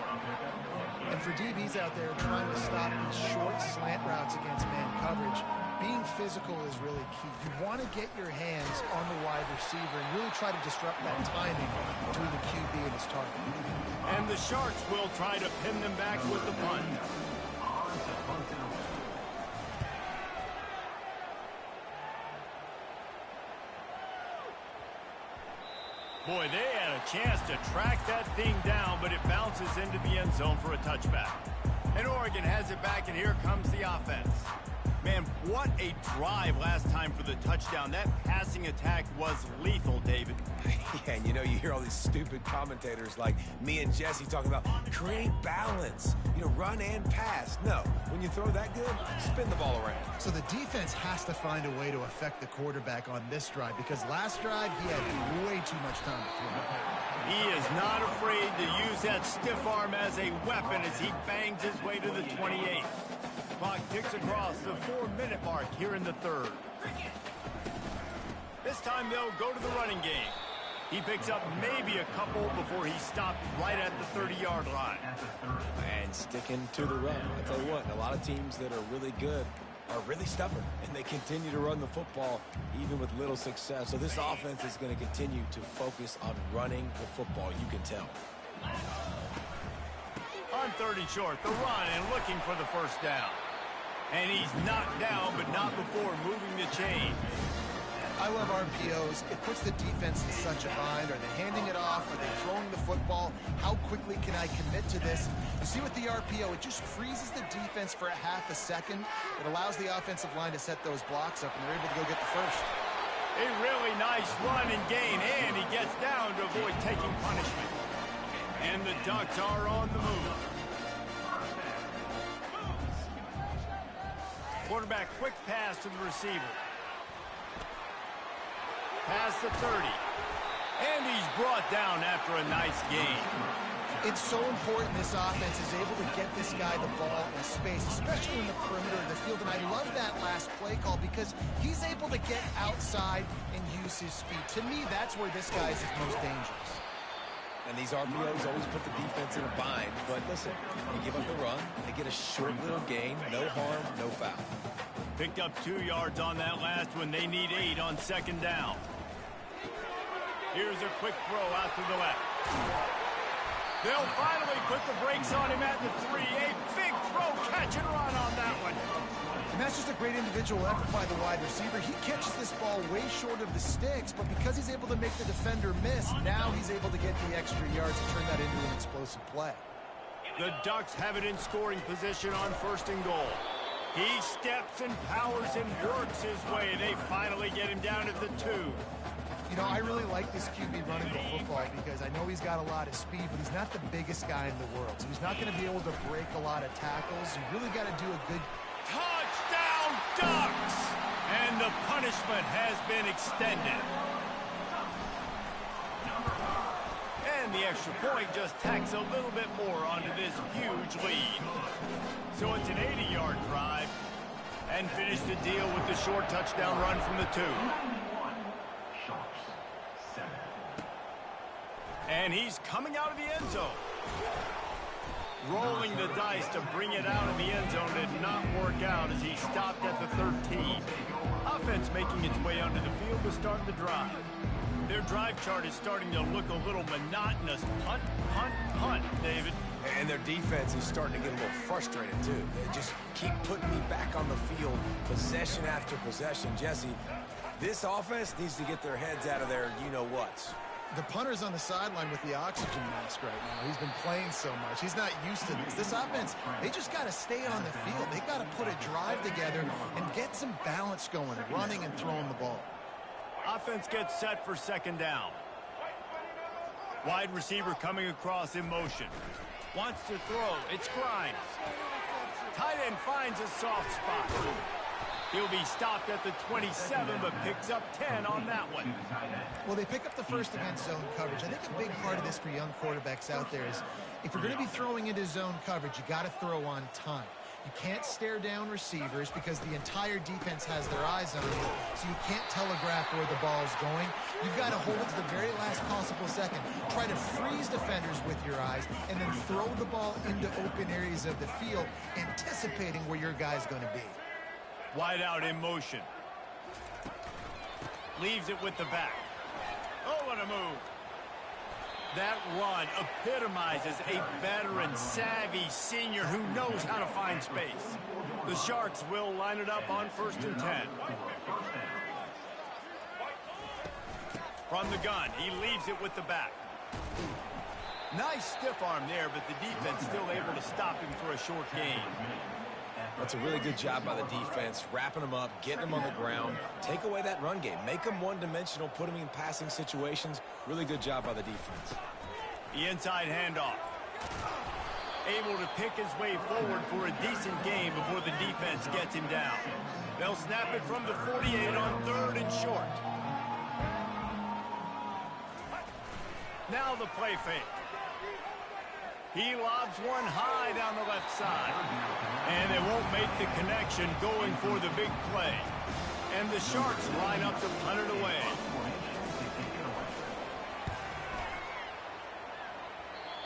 And for DBs out there trying to stop these short slant routes against man coverage, being physical is really key. You want to get your hands on the wide receiver and really try to disrupt that timing between the QB and his target. And the Sharks will try to pin them back with the punt. Boy, they had a chance to track that thing down, but it bounces into the end zone for a touchback. And Oregon has it back, and here comes the offense. Man, what a drive last time for the touchdown. That passing attack was lethal, David. Yeah, and you know, you hear all these stupid commentators like me and Jesse talking about create balance, you know, run and pass. No, when you throw that good, spin the ball around. So the defense has to find a way to affect the quarterback on this drive, because last drive he had way too much time to throw. He is not afraid to use that stiff arm as a weapon as he bangs his way to the 28. Clock ticks across the 4-minute mark here in the third. This time they'll go to the running game. He picks up maybe a couple before he stopped right at the 30-yard line. And sticking to the run. I tell you what, a lot of teams that are really good are really stubborn, and they continue to run the football even with little success. So this offense is going to continue to focus on running the football, you can tell. On 3rd and short, the run and looking for the first down. And he's knocked down, but not before moving the chain. I love RPOs. It puts the defense in such a bind. Are they handing it off? Are they throwing the football? How quickly can I commit to this? You see with the RPO, it just freezes the defense for a half a second. It allows the offensive line to set those blocks up, and they're able to go get the first. A really nice run and gain, and he gets down to avoid taking punishment. And the Ducks are on the move. Quarterback quick pass to the receiver. Past the 30. And he's brought down after a nice gain. It's so important this offense is able to get this guy the ball in space, especially in the perimeter of the field. And I love that last play call because he's able to get outside and use his speed. To me, that's where this guy is most dangerous. And these RPOs always put the defense in a bind. But listen, you give up the run, they get a short little gain, no harm, no foul. Picked up 2 yards on that last one. They need 8 on 2nd down. Here's a quick throw out to the left. They'll finally put the brakes on him at the 3. A big throw, catch and run on that one. And that's just a great individual effort by the wide receiver. He catches this ball way short of the sticks, but because he's able to make the defender miss, now he's able to get the extra yards and turn that into an explosive play. The Ducks have it in scoring position on 1st and goal. He steps and powers and works his way. They finally get him down at the 2. You know, I really like this QB running the football because I know he's got a lot of speed, but he's not the biggest guy in the world. So he's not going to be able to break a lot of tackles. You really got to do a good... Touchdown, Ducks! And the punishment has been extended. And the extra point just tacks a little bit more onto this huge lead. So it's an 80-yard drive. And finish the deal with the short touchdown run from the 2. And he's coming out of the end zone. Rolling the dice to bring it out of the end zone did not work out as he stopped at the 13. Offense making its way onto the field to start the drive. Their drive chart is starting to look a little monotonous. Punt, punt, punt, David. And their defense is starting to get a little frustrated, too. They just keep putting me back on the field, possession after possession. Jesse, This offense needs to get their heads out of their you-know-whats. The punter's on the sideline with the oxygen mask right now. He's been playing so much. He's not used to this. This offense, they just got to stay on the field. They got to put a drive together and get some balance going, running and throwing the ball. Offense gets set for second down. Wide receiver coming across in motion. Wants to throw. It's Grimes. Tight end finds a soft spot. He'll be stopped at the 27, but picks up 10 on that one. Well, they pick up the first against zone coverage. I think a big part of this for young quarterbacks out there is if you're going to be throwing into zone coverage, you got to throw on time. You can't stare down receivers because the entire defense has their eyes on you, so you can't telegraph where the ball's going. You've got to hold it to the very last possible second. Try to freeze defenders with your eyes, and then throw the ball into open areas of the field, anticipating where your guy's going to be. Wide out in motion. Leaves it with the back. Oh, what a move. That run epitomizes a veteran, savvy senior who knows how to find space. The Sharks will line it up on 1st and 10. From the gun, he leaves it with the back. Nice stiff arm there, but the defense still able to stop him for a short gain. That's a really good job by the defense, wrapping them up, getting them on the ground. Take away that run game. Make them one-dimensional, put them in passing situations. Really good job by the defense. The inside handoff. Able to pick his way forward for a decent gain before the defense gets him down. They'll snap it from the 48 on 3rd and short. Now the play fake. He lobs one high down the left side. And they won't make the connection going for the big play. And the Sharks line up to punt it away.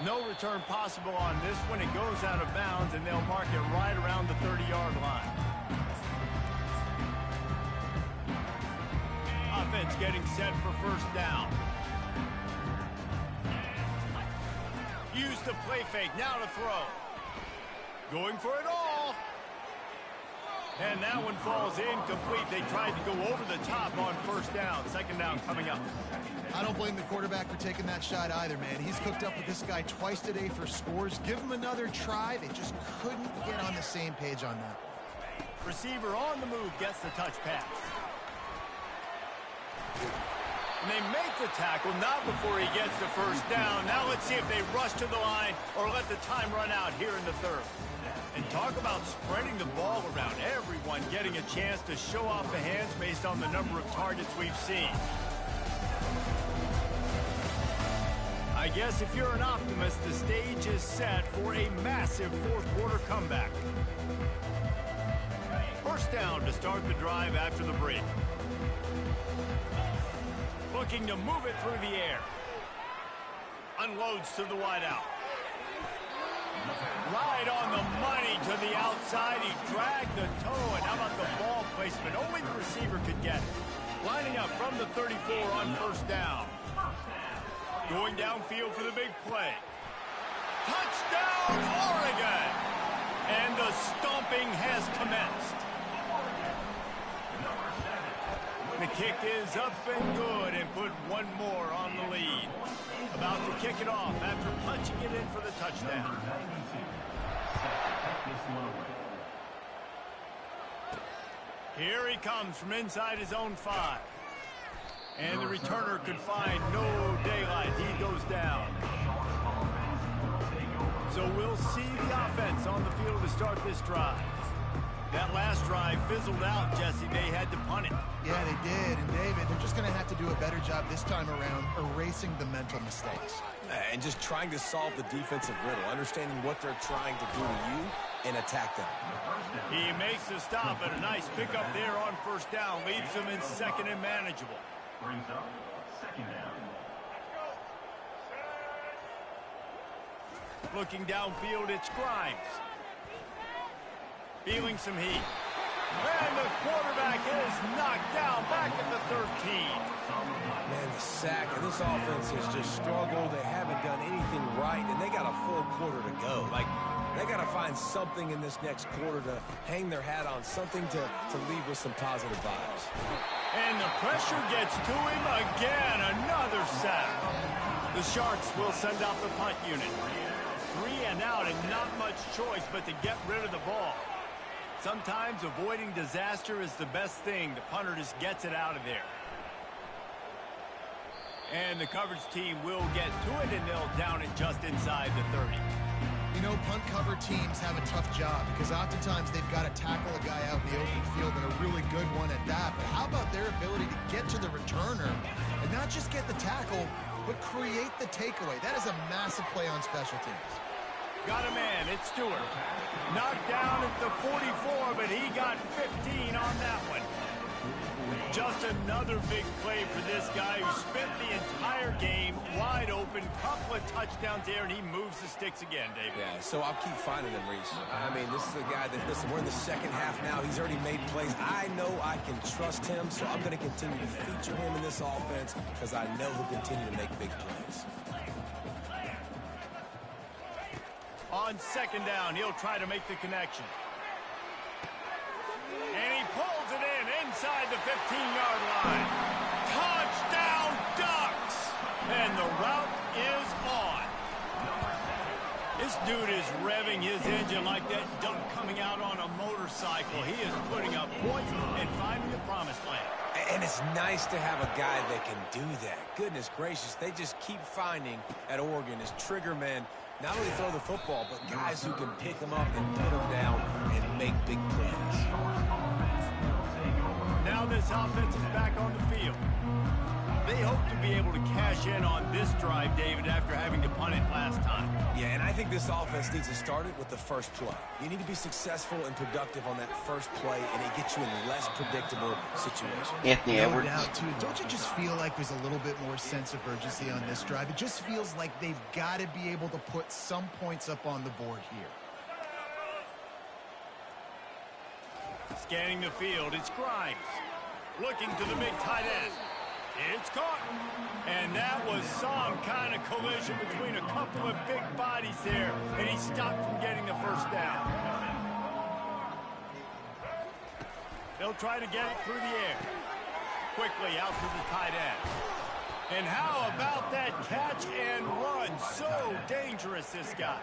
No return possible on this one. It goes out of bounds, and they'll mark it right around the 30-yard line. Offense getting set for 1st down. Use the play fake, now to throw. Going for it all. And that one falls incomplete. They tried to go over the top on 1st down. 2nd down coming up. I don't blame the quarterback for taking that shot either, man. He's cooked up with this guy twice today for scores. Give him another try. They just couldn't get on the same page on that. Receiver on the move gets the touch pass. And they make the tackle, not before he gets the 1st down. Now let's see if they rush to the line or let the time run out here in the 3rd. And talk about spreading the ball around. Everyone getting a chance to show off the hands based on the number of targets we've seen. I guess if you're an optimist, the stage is set for a massive 4th quarter comeback. 1st down to start the drive after the break. Looking to move it through the air. Unloads to the wideout. Right on the money to the outside. He dragged the toe. And how about the ball placement? Only the receiver could get it. Lining up from the 34 on 1st down. Going downfield for the big play. Touchdown, Oregon! And the stomping has commenced. The kick is up and good and put one more on the lead. About to kick it off after punching it in for the touchdown. Here he comes from inside his own 5. And the returner could find no daylight. He goes down. So we'll see the offense on the field to start this drive. That last drive fizzled out, Jesse. They had to punt it. Yeah, they did. And, David, they're just going to have to do a better job this time around erasing the mental mistakes. And just trying to solve the defensive riddle, understanding what they're trying to do to you and attack them. He makes the stop, and a nice pickup there on 1st down. Leaves them in 2nd and manageable. Brings up 2nd down. Looking downfield, it's Grimes. Feeling some heat. And the quarterback is knocked down back at the 13. Man, the sack, and this offense has just struggled. They haven't done anything right, and they got a full quarter to go. Like, They got to find something in this next quarter to hang their hat on, something to leave with some positive vibes. And the pressure gets to him again. Another sack. The Sharks will send out the punt unit. 3 and out, and not much choice but to get rid of the ball. Sometimes avoiding disaster is the best thing. The punter just gets it out of there. And the coverage team will get to it, and they'll down it just inside the 30. You know, punt cover teams have a tough job because oftentimes they've got to tackle a guy out in the open field, and a really good one at that. But how about their ability to get to the returner and not just get the tackle, but create the takeaway? That is a massive play on special teams. Got a man. It's Stewart. Knocked down at the 44, but he got 15 on that one. Just another big play for this guy who spent the entire game wide open. Couple of touchdowns there, and he moves the sticks again, David. Yeah, so I'll keep finding him, Reese. I mean, this is a guy that, listen, we're in the second half now. He's already made plays. I know I can trust him, so I'm going to continue to feature him in this offense because I know he'll continue to make big plays. On second down, he'll try to make the connection. And he pulls it in inside the 15-yard line. Touchdown, Ducks! And the route is on. This dude is revving his engine like that duck coming out on a motorcycle. He is putting up points and finding the promised land. And it's nice to have a guy that can do that. Goodness gracious, they just keep finding at Oregon as trigger men, not only throw the football, but guys who can pick them up and put them down and make big plays. Now this offense is back on the field. They hope to be able to cash in on this drive, David, after having to punt it last time. Yeah, and I think this offense needs to start it with the first play. You need to be successful and productive on that first play, and it gets you in less predictable situations. Anthony No Edwards. doubt, too. Don't you just feel like there's a little bit more sense of urgency on this drive? It just feels like they've got to be able to put some points up on the board here. Scanning the field, it's Grimes. Looking to the big tight end. It's caught. And that was some kind of collision between a couple of big bodies there, and he stopped from getting the first down. They'll try to get it through the air. Quickly out to the tight end. And how about that catch and run? So dangerous, this guy.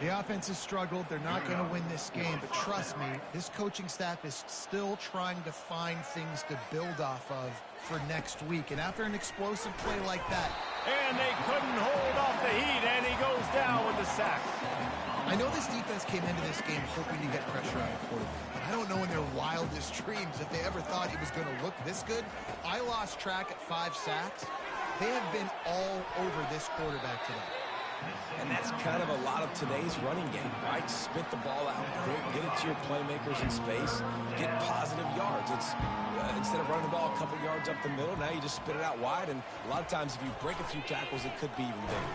The offense has struggled. They're not going to win this game, but trust me, this coaching staff is still trying to find things to build off of for next week. And after an explosive play like that, and they couldn't hold off the heat, and he goes down with the sack. I know this defense came into this game hoping to get pressure on the quarterback, but I don't know in their wildest dreams if they ever thought he was going to look this good. I lost track at 5 sacks. They have been all over this quarterback today. And that's kind of a lot of today's running game, right? Spit the ball out quick, get it to your playmakers in space, get positive yards. It's instead of running the ball a couple yards up the middle, now you just spit it out wide, and a lot of times if you break a few tackles, it could be even bigger.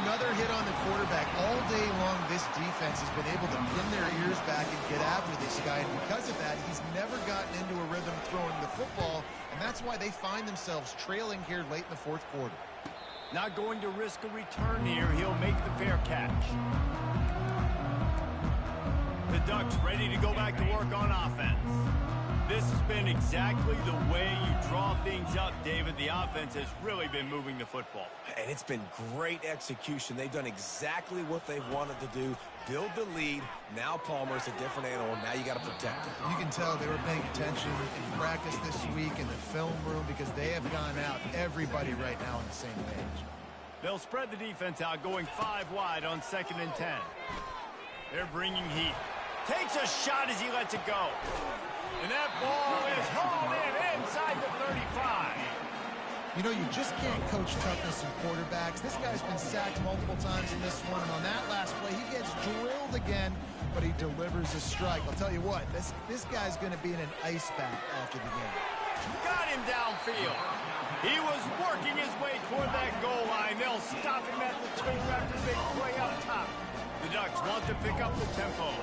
Another hit on the quarterback. All day long, this defense has been able to pin their ears back and get after this guy, and because of that, he's never gotten into a rhythm throwing the football, and that's why they find themselves trailing here late in the fourth quarter. Not going to risk a return here. He'll make the fair catch. The Ducks ready to go back to work on offense. This has been exactly the way you draw things up, David. The offense has really been moving the football. And it's been great execution. They've done exactly what they've wanted to do. Build the lead. Now Palmer's a different animal. Now you got to protect him. You can tell they were paying attention in practice this week in the film room because they have gone out, everybody right now on the same page. They'll spread the defense out, going 5 wide on 2nd and 10. They're bringing heat. Takes a shot as he lets it go. And that ball is hauled in inside the 35. You know, you just can't coach toughness in quarterbacks. This guy's been sacked multiple times in this one, and on that last play, he gets drilled again, but he delivers a strike. I'll tell you what, this guy's going to be in an ice bath after the game. Got him downfield. He was working his way toward that goal line. They'll stop him at the 2 after big play up top. The Ducks want to pick up the tempo.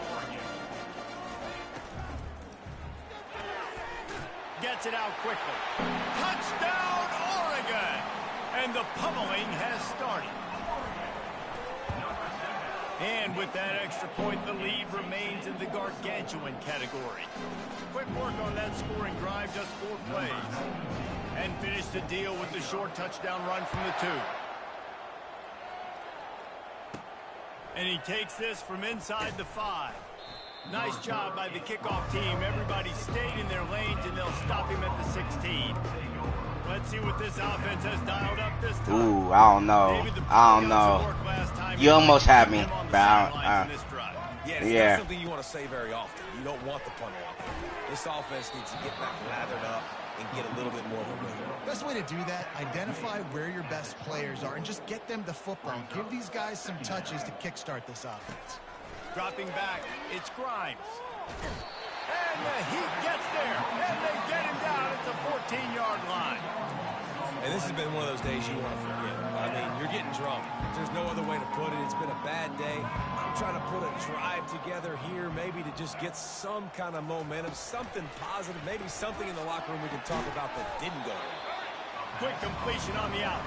Gets it out quickly. Touchdown, Oregon! And the pummeling has started. And with that extra point, the lead remains in the gargantuan category. Quick work on that scoring drive, just 4 plays. And finish the deal with the short touchdown run from the 2. And he takes this from inside the 5. Nice job by the kickoff team. Everybody stayed in their lanes, and they'll stop him at the 16. Let's see what this offense has dialed up this time. Ooh, I don't know. I don't know. You almost had me, bro. Yeah, it's not something you want to say very often. You don't want the punter out there. This offense needs to get back lathered up and get a little bit more of a rhythm. Best way to do that, identify where your best players are and just get them the football. Give these guys some touches to kickstart this offense. Dropping back, it's Grimes. And the Heat gets there, and they get him down at the 14-yard line. And this has been one of those days you want to forget. I mean, you're getting drunk. There's no other way to put it. It's been a bad day. I'm trying to put a drive together here, maybe to just get some kind of momentum, something positive, maybe something in the locker room we can talk about that didn't go well. Quick completion on the out.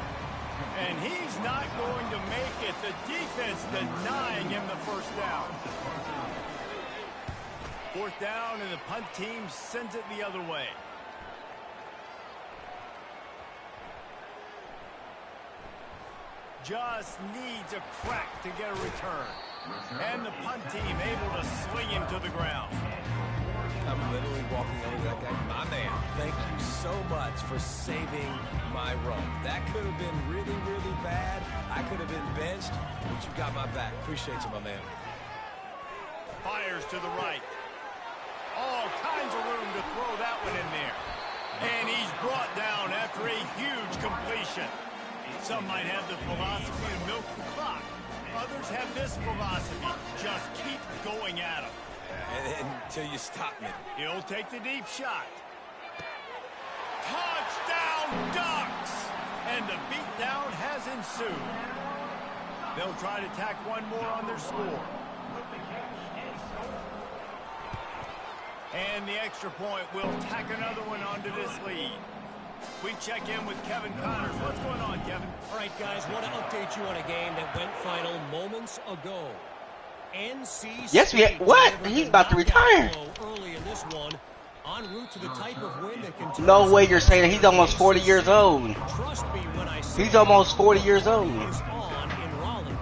And he's not going to make it. The defense denying him the first down. 4th down, and the punt team sends it the other way. Just needs a crack to get a return. And the punt team able to swing him to the ground. I'm literally walking over to that guy. My man, thank you so much for saving my run. That could have been really, really bad. I could have been benched, but you got my back. Appreciate you, my man. Fires to the right. All kinds of room to throw that one in there. And he's brought down after a huge completion. Some might have the philosophy of milk the clock. Others have this philosophy. Just keep going at him. Until you stop me. He'll take the deep shot. Touchdown Ducks! And the beatdown has ensued. They'll try to tack one more on their score. And the extra point will tack another one onto this lead. We check in with Kevin Connors. What's going on, Kevin? All right, guys, want to update you on a game that went final moments ago. NC Yes, we State what? delivered He's a about to retire. knockout blow early in this one, en route to the type of win that can turn No way you're saying he's almost 40 years old. Trust me when I say He's almost 40 years old. is on in Raleigh.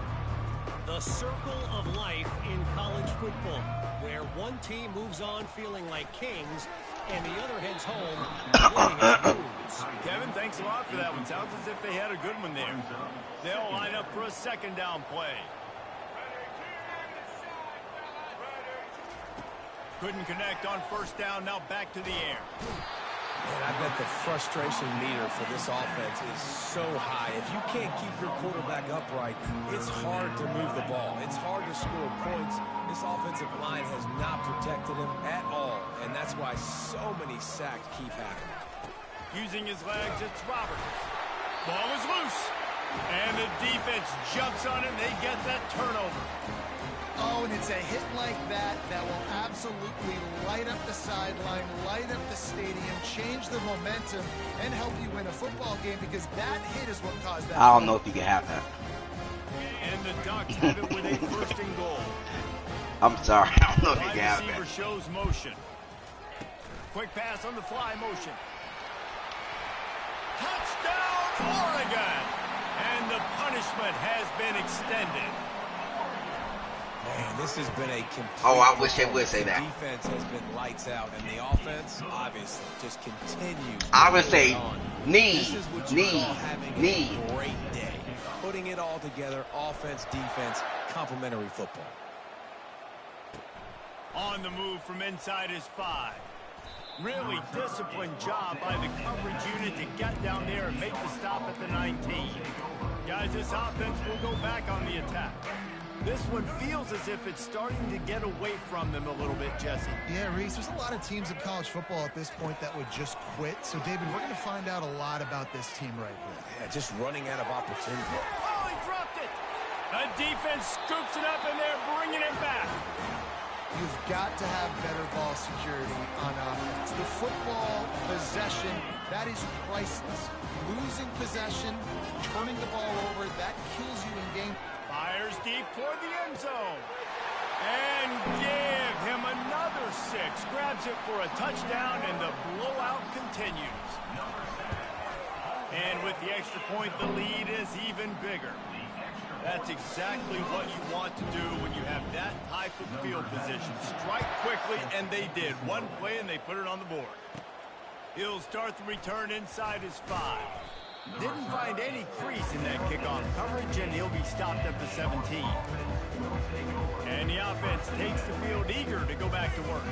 The circle of life in college football, where one team moves on feeling like kings and the other heads home winning its wounds. Kevin, thanks a lot for that one. Sounds as if they had a good one there. They'll line up for a 2nd down play. Couldn't connect on 1st down. Now back to the air. And I bet the frustration meter for this offense is so high. If you can't keep your quarterback upright, it's hard to move the ball. It's hard to score points. This offensive line has not protected him at all, and that's why so many sacks keep happening. Using his legs, it's Roberts. Ball is loose. And the defense jumps on it, and they get that turnover. Oh, and it's a hit like that that will absolutely light up the sideline, light up the stadium, change the momentum, and help you win a football game, because that hit is what caused that. I don't know if you can have that. And the Ducks have it with a 1st and goal. I'm sorry. I don't know if you Wide can have receiver that. shows motion. Quick pass on the fly motion. Touchdown, Oregon! And the punishment has been extended. Man, this has been a complete... Oh, I wish they would say that. The defense has been lights out, and the offense, obviously, just continues. I would say knee, This is what you knee, call having knee. a great day. Putting it all together, offense, defense, complementary football. On the move from inside his 5. Really disciplined job by the coverage unit to get down there and make the stop at the 19. Guys, this offense will go back on the attack. This one feels as if it's starting to get away from them a little bit, Jesse. Yeah, Reese, there's a lot of teams in college football at this point that would just quit. So, David, we're going to find out a lot about this team right here. Yeah, just running out of opportunity. Oh, he dropped it. The defense scoops it up, and they're bringing it back. You've got to have better ball security on offense. The football possession, that is priceless. Losing possession, turning the ball over, that kills you in game. Fires deep toward the end zone. And give him another 6. Grabs it for a touchdown, and the blowout continues. And with the extra point, the lead is even bigger. That's exactly what you want to do when you have that type of field position. Strike quickly, and they did. One play, and they put it on the board. He'll start the return inside his 5. Didn't find any crease in that kickoff coverage, and he'll be stopped at the 17. And the offense takes the field eager to go back to work.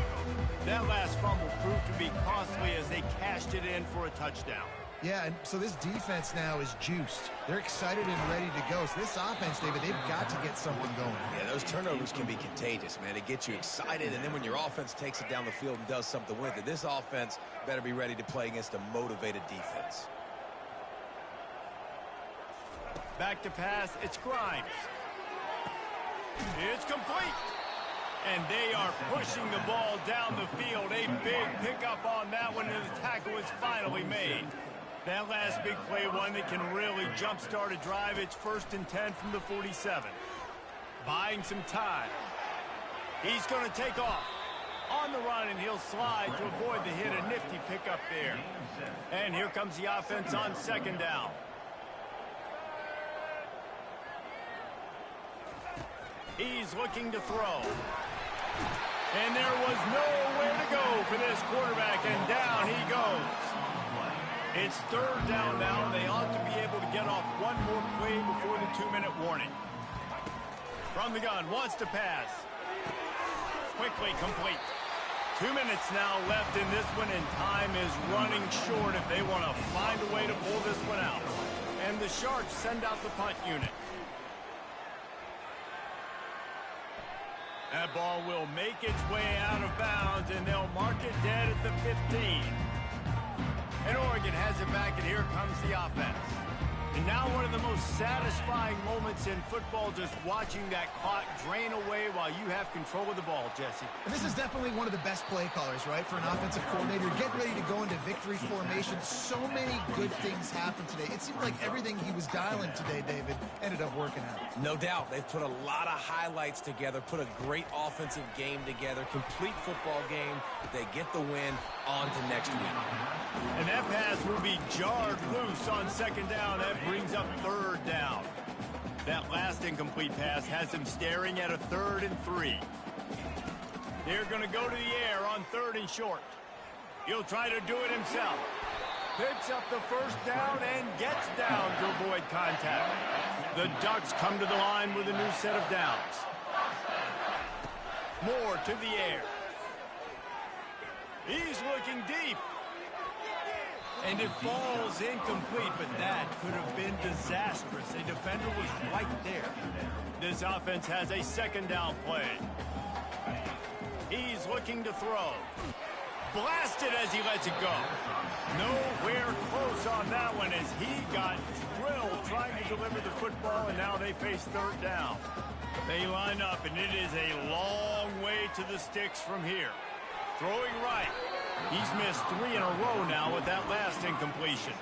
That last fumble proved to be costly as they cashed it in for a touchdown. Yeah, and so this defense now is juiced. They're excited and ready to go. So this offense, David, they've got to get something going. Yeah, those turnovers can be contagious, man. It gets you excited, and then when your offense takes it down the field and does something with it, this offense better be ready to play against a motivated defense. Back to pass, it's Grimes. It's complete. And they are pushing the ball down the field. A big pickup on that one, and the tackle is finally made. That last big play, one that can really jumpstart a drive. It's 1st and 10 from the 47. Buying some time. He's going to take off. On the run, and he'll slide to avoid the hit. A nifty pickup there. And here comes the offense on 2nd down. He's looking to throw. And there was nowhere to go for this quarterback, and down he goes. It's 3rd down now, and they ought to be able to get off one more play before the 2-minute warning. From the gun, wants to pass. Quickly complete. 2 minutes now left in this one, and time is running short if they want to find a way to pull this one out. And the Sharks send out the punt unit. That ball will make its way out of bounds, and they'll mark it dead at the 15. And Oregon has it back, and here comes the offense. And now one of the most satisfying moments in football, just watching that clock drain away while you have control of the ball, Jesse. And this is definitely one of the best play callers, right, for an offensive coordinator. Getting ready to go into victory formation. So many good things happened today. It seemed like everything he was dialing today, David, ended up working out. No doubt. They've put a lot of highlights together, put a great offensive game together, complete football game. They get the win. On to next week. And that pass will be jarred loose on 2nd down. That brings up 3rd down. That last incomplete pass has him staring at a 3rd and 3. They're going to go to the air on 3rd and short. He'll try to do it himself. Picks up the 1st down and gets down to avoid contact. The Ducks come to the line with a new set of downs. Moore to the air. He's looking deep. And it falls incomplete, but that could have been disastrous. A defender was right there. This offense has a 2nd down play. He's looking to throw. Blasted as he lets it go. Nowhere close on that one as he got drilled trying to deliver the football, and now they face 3rd down. They line up, and it is a long way to the sticks from here. Throwing right. He's missed 3 in a row now with that last incompletion.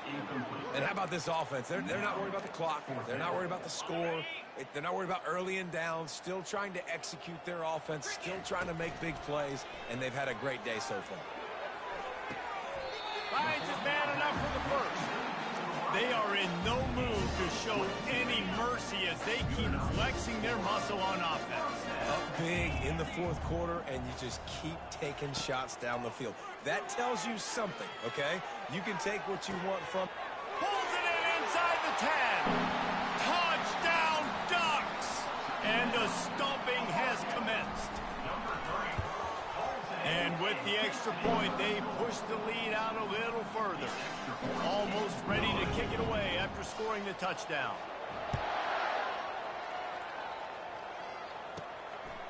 And how about this offense? They're not worried about the clock. They're not worried about the score. They're not worried about early and down. Still trying to execute their offense. Still trying to make big plays. And they've had a great day so far. Finds his man enough for the 1st. They are in no mood to show any mercy as they keep flexing their muscle on offense. Up big in the 4th quarter, and you just keep taking shots down the field. That tells you something, okay? You can take what you want from... Pulls it in inside the 10. Touchdown, Ducks! And a stomping has commenced. And with the extra point, they push the lead out a little further. Almost ready to kick it away after scoring the touchdown.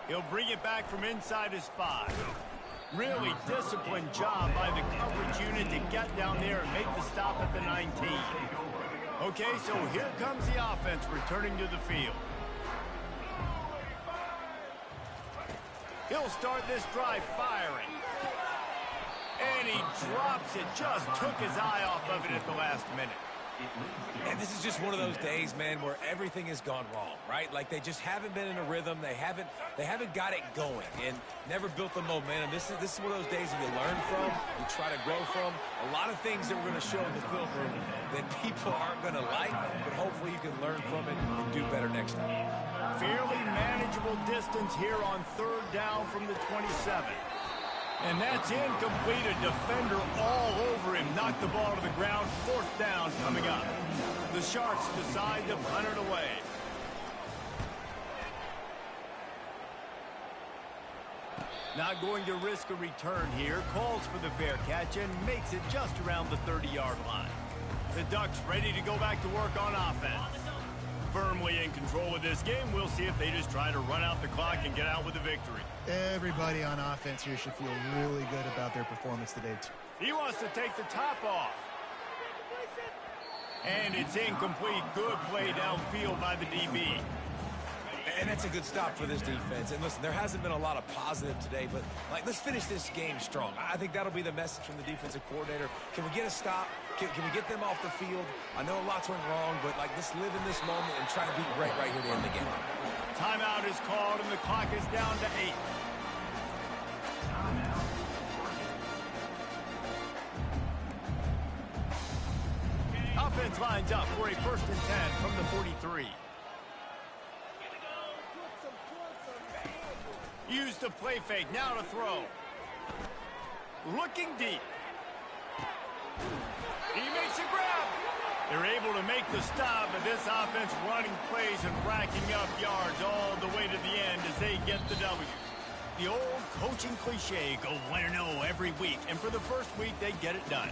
He'll bring it back from inside his 5. Really disciplined job by the coverage unit to get down there and make the stop at the 19. Okay, so here comes the offense returning to the field. He'll start this drive firing. And he drops it. Just took his eye off of it at the last minute. And this is just one of those days, man, where everything has gone wrong, right? Like they just haven't been in a rhythm. They haven't got it going and never built the momentum. This is one of those days that you learn from, you try to grow from. A lot of things that we're going to show in the film room that people aren't going to like, but hopefully you can learn from it and do better next time. Fairly manageable distance here on 3rd down from the 27. And that's incomplete. A defender all over him. Knocked the ball to the ground. 4th down coming up. The Sharks decide to punt it away. Not going to risk a return here. Calls for the fair catch and makes it just around the 30-yard line. The Ducks ready to go back to work on offense. Firmly in control of this game. We'll see if they just try to run out the clock and get out with a victory. Everybody on offense here should feel really good about their performance today. He wants to take the top off. And it's incomplete. Good play downfield by the DB. And that's a good stop for this defense. And listen, there hasn't been a lot of positive today, but like, let's finish this game strong. I think that'll be the message from the defensive coordinator. Can we get a stop? Can we get them off the field? I know lots went wrong, but like, let's live in this moment and try to be great right here to end the game. Timeout is called, and the clock is down to 8. Offense lines up for a 1st and 10 from the 43. Use the play fake, now to throw. Looking deep. He makes a grab. They're able to make the stop, but this offense running plays and racking up yards all the way to the end as they get the W. The old coaching cliche, go 1-0 every week, and for the first week, they get it done.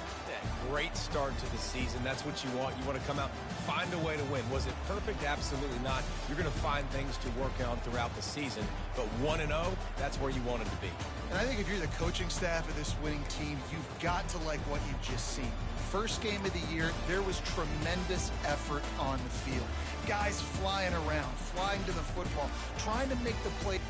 Great start to the season. That's what you want. You want to come out, find a way to win. Was it perfect? Absolutely not. You're going to find things to work on throughout the season, but 1-0, that's where you want it to be. And I think if you're the coaching staff of this winning team, you've got to like what you've just seen. First game of the year, there was tremendous effort on the field. Guys flying around, flying to the football, trying to make the play.